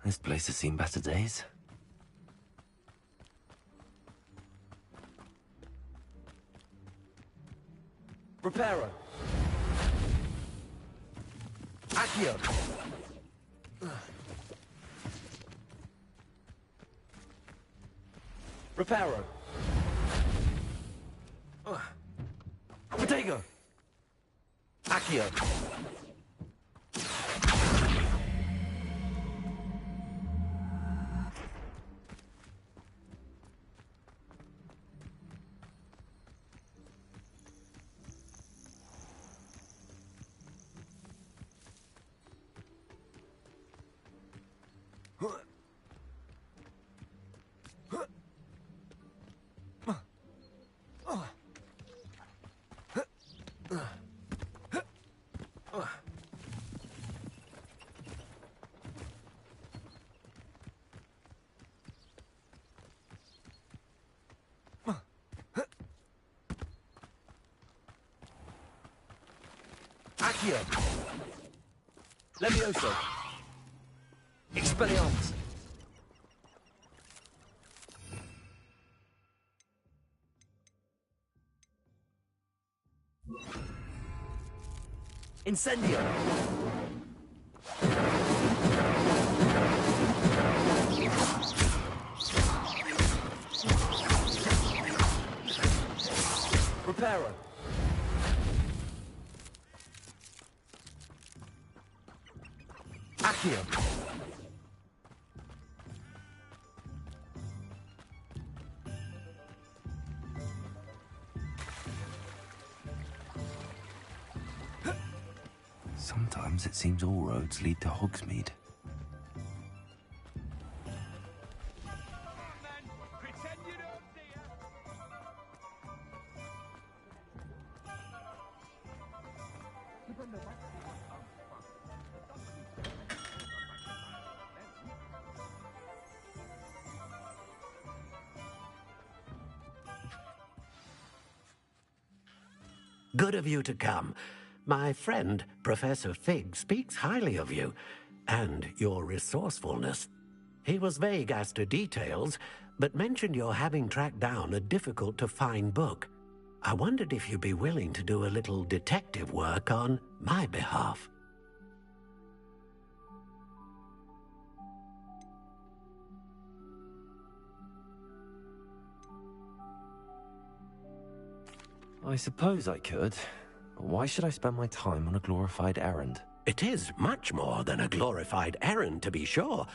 This place has seen better days. Reparo. Accio. Reparo. Protego. Accio. Accio. Levioso. Expelliarmus. Incendio. Reparo. Accio. Sometimes it seems all roads lead to Hogsmeade. Good of you to come. My friend, Professor Fig, speaks highly of you and your resourcefulness. He was vague as to details, but mentioned your having tracked down a difficult-to-find book. I wondered if you'd be willing to do a little detective work on my behalf. I suppose I could. But why should I spend my time on a glorified errand? It is much more than a glorified errand, to be sure.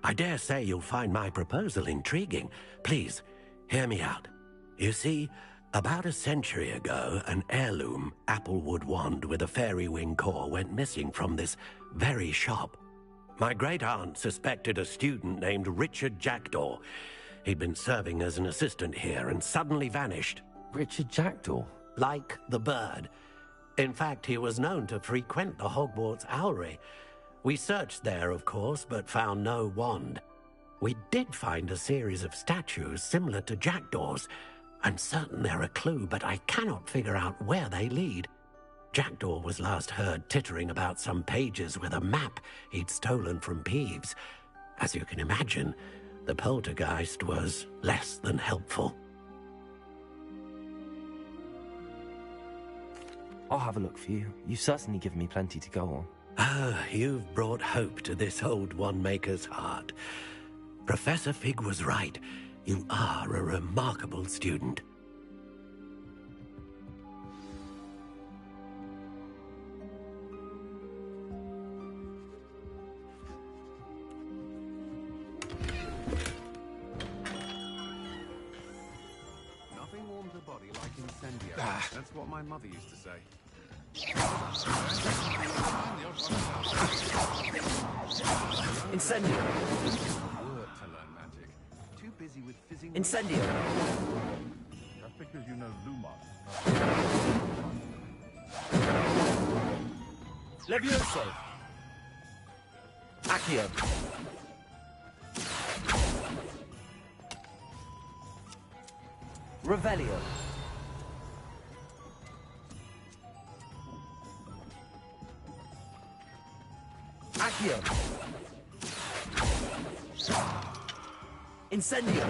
I dare say you'll find my proposal intriguing. Please, hear me out. You see, about a century ago, an heirloom applewood wand with a fairy wing core went missing from this very shop. My great-aunt suspected a student named Richard Jackdaw. He'd been serving as an assistant here and suddenly vanished. Richard Jackdaw? Like the bird. In fact, he was known to frequent the Hogwarts Owlery. We searched there, of course, but found no wand. We did find a series of statues similar to Jackdaw's. I'm certain they're a clue, but I cannot figure out where they lead. Jackdaw was last heard tittering about some pages with a map he'd stolen from Peeves. As you can imagine, the poltergeist was less than helpful. I'll have a look for you. You've certainly given me plenty to go on. Ah, you've brought hope to this old one-maker's heart. Professor Fig was right. You are a remarkable student. Nothing warms a body like incendio. That's what my mother used to say. Incendio. Work to learn magic. Too busy with fizzing. Incendio. Just because you know Lumos. Levioso. Accio. Revelio. Accio. Incendio!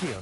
Accio!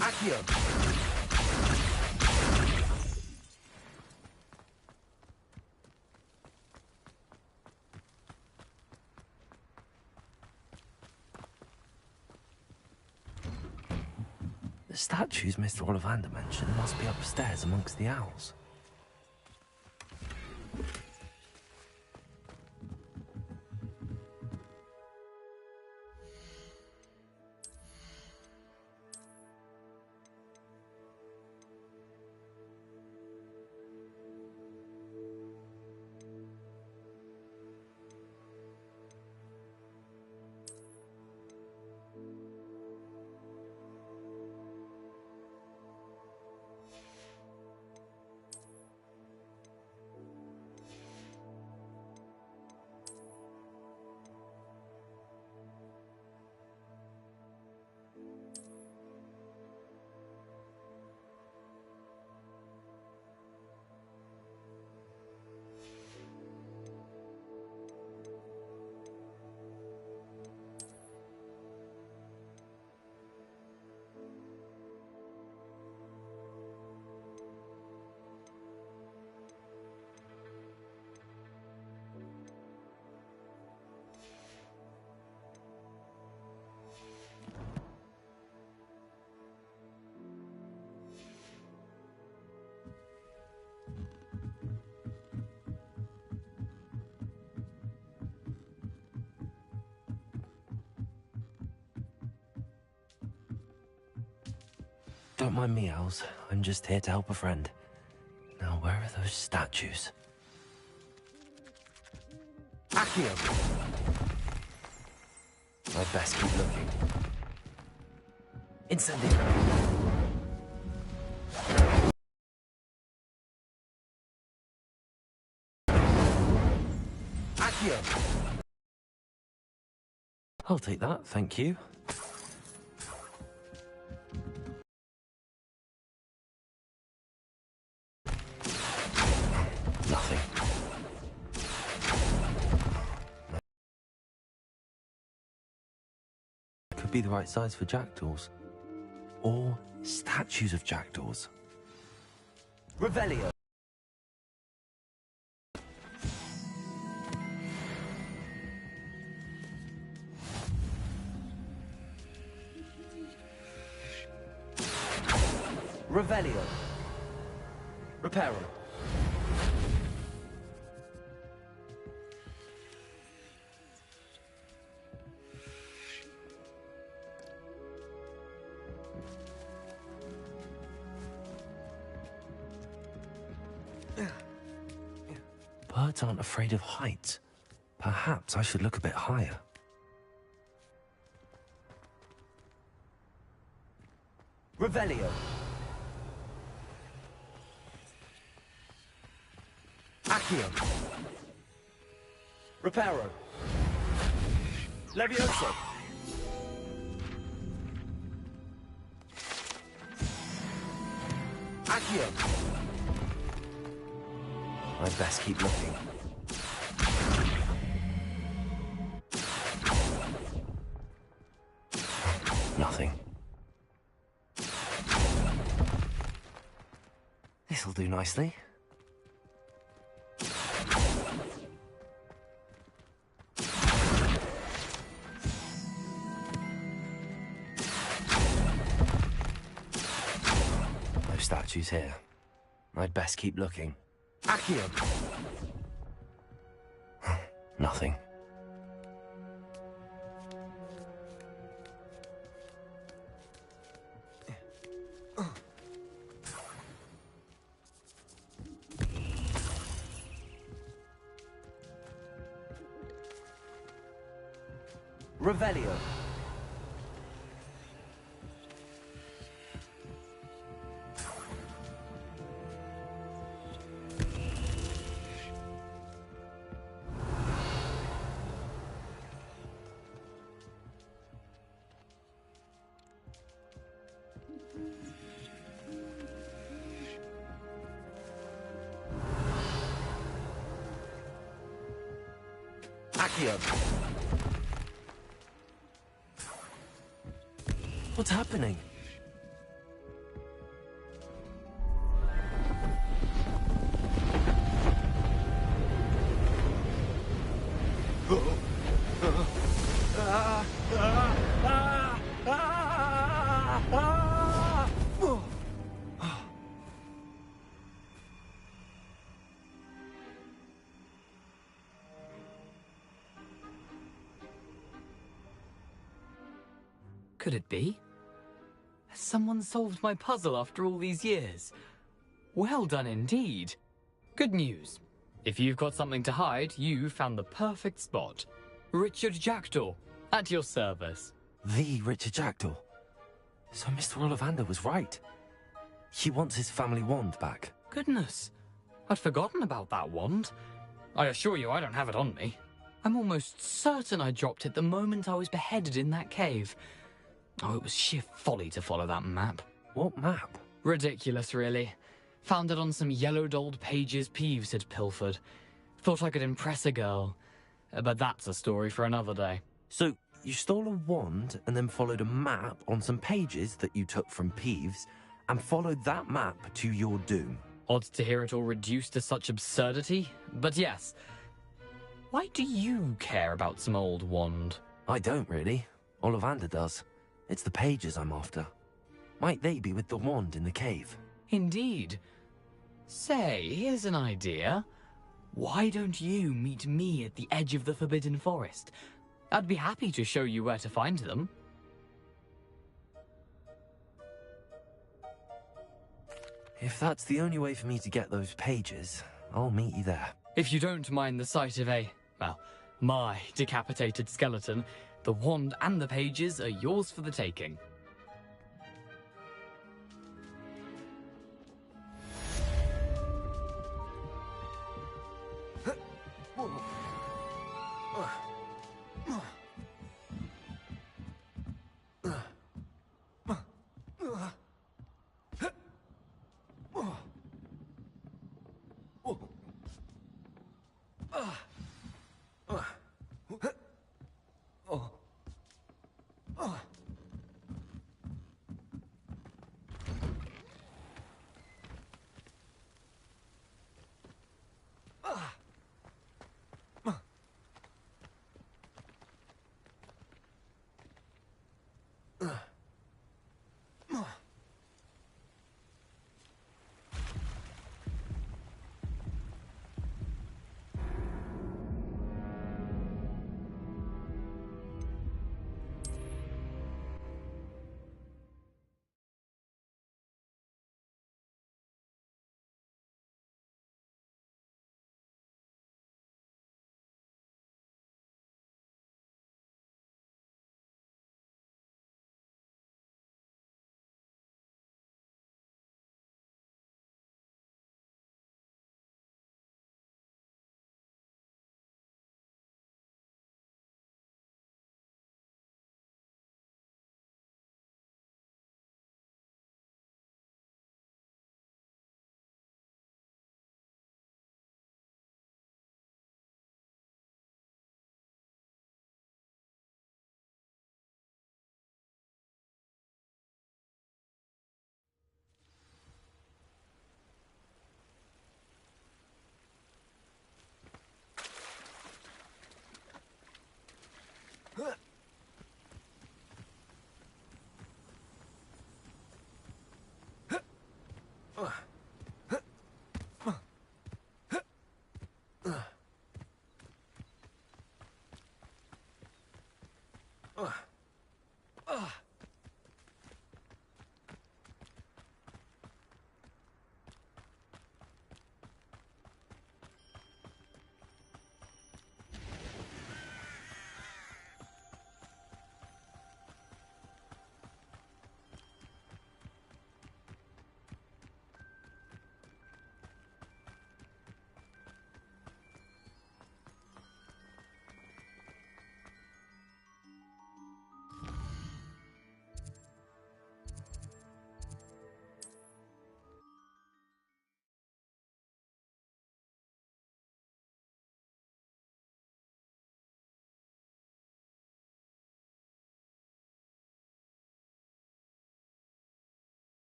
Accio! The statues Mr. Ollivander mentioned must be upstairs amongst the owls. Don't mind me, Owls. I'm just here to help a friend. Now, where are those statues? Accio! I'd best keep looking. Incendio! Accio! I'll take that, thank you. Nothing. Could be the right size for jackdaws. Or statues of jackdaws. Revelio! Revelio. Reparo. Birds aren't afraid of heights. Perhaps I should look a bit higher. Revelio. Accio. Reparo. Levioso. Accio. I'd best keep looking. Nothing. This'll do nicely. No statues here. I'd best keep looking. Accio. Nothing. Revelio. Accio. What's happening? Could it be? Has someone solved my puzzle after all these years? Well done indeed. Good news. If you've got something to hide, you found the perfect spot. Richard Jackdaw, at your service. The Richard Jackdaw. So Mr. Ollivander was right. He wants his family wand back. Goodness, I'd forgotten about that wand. I assure you I don't have it on me. I'm almost certain I dropped it the moment I was beheaded in that cave. Oh, it was sheer folly to follow that map. What map? Ridiculous, really. Found it on some yellowed old pages Peeves had pilfered. Thought I could impress a girl. But that's a story for another day. So, you stole a wand and then followed a map on some pages that you took from Peeves and followed that map to your doom. Odd to hear it all reduced to such absurdity, but yes. Why do you care about some old wand? I don't, really. Ollivander does. It's the pages I'm after. Might they be with the wand in the cave? Indeed. Say, here's an idea. Why don't you meet me at the edge of the Forbidden Forest? I'd be happy to show you where to find them. If that's the only way for me to get those pages, I'll meet you there. If you don't mind the sight of my decapitated skeleton, the wand and the pages are yours for the taking.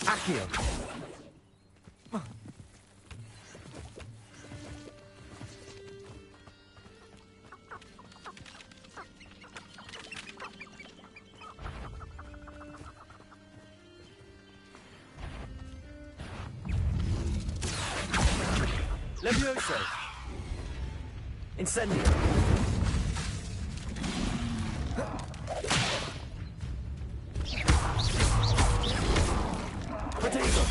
Accio. Levioso. Incendio. Potato.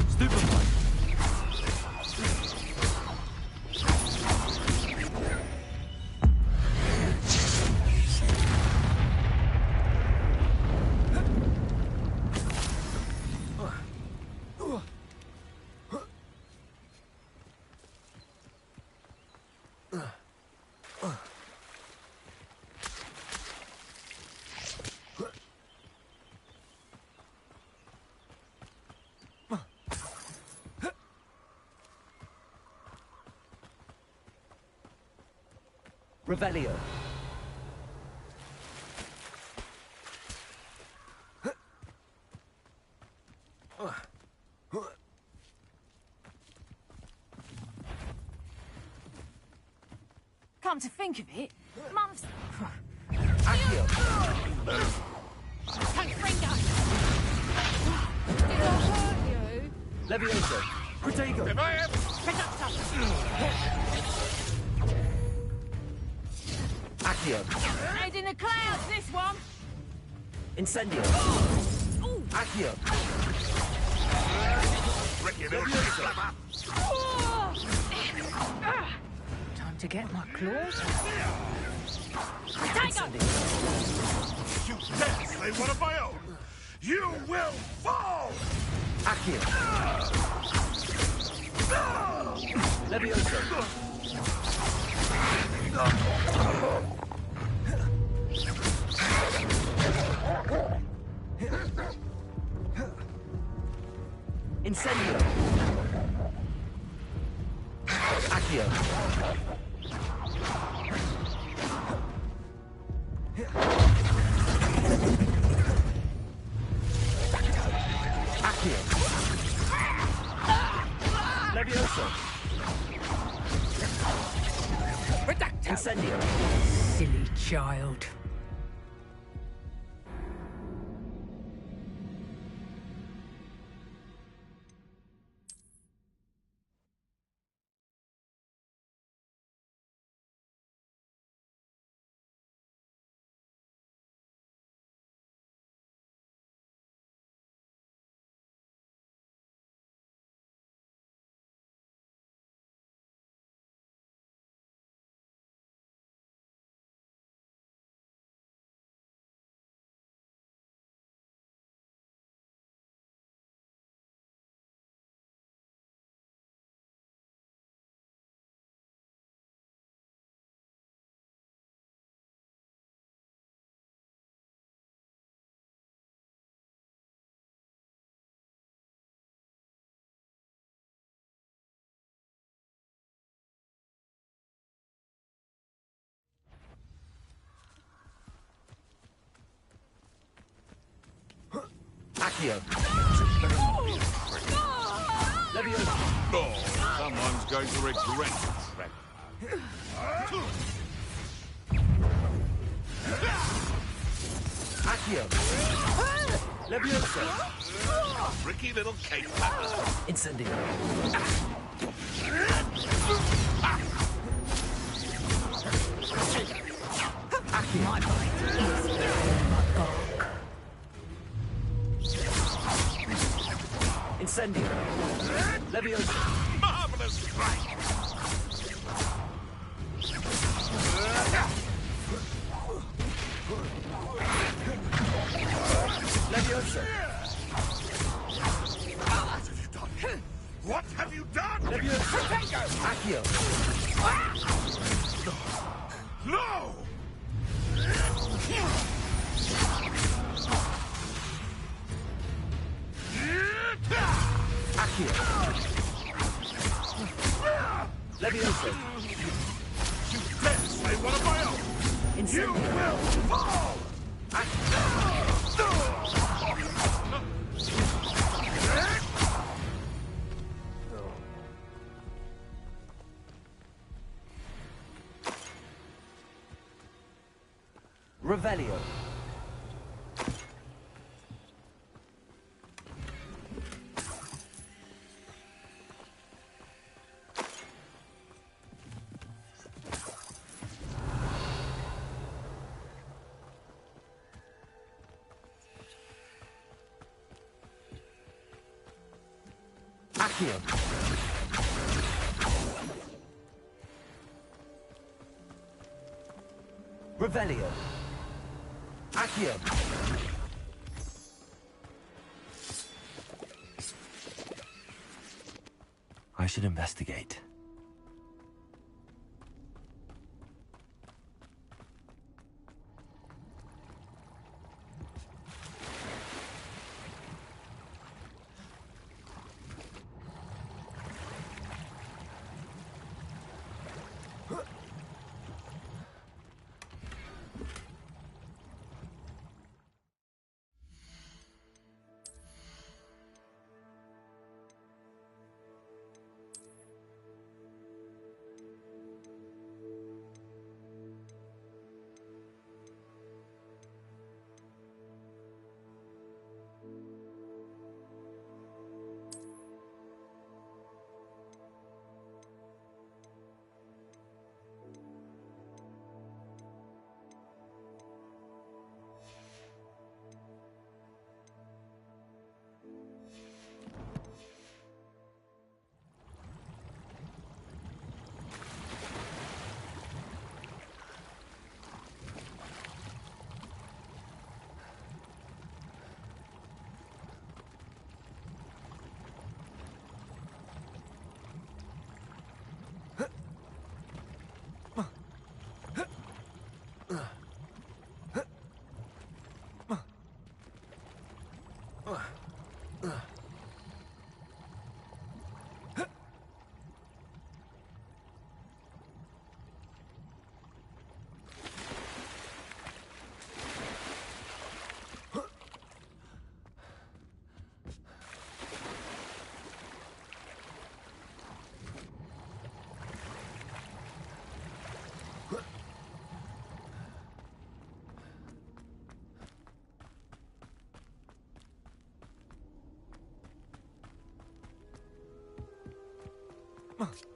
Stupefy. Revelio. Come to think of it, Mum's... Accio. Tank Fringo! Did I hurt you? Levioso. Protego. Accio. Head in the clouds, this one! Incendio. Accio. Time to get my claws. Protego! You dare slay one of my own! You will fall! Accio. Levioso. Incendio. Accio. Accio. Levioso. Incendio. Silly child. Accio. Levioso. Oh, someone's going to regret it. Accio. Levioso. Tricky little cake. Incendio. Accio. My bite is my bark. Incendio. Levioso. Marvelous strike. Levioso. What have you done? Levioso. Accio. No! Accio. Levioso. You dare slay one of my own! Incendio. You will fall! Revelio. Accio. Revelio. Accio. I should investigate. Well,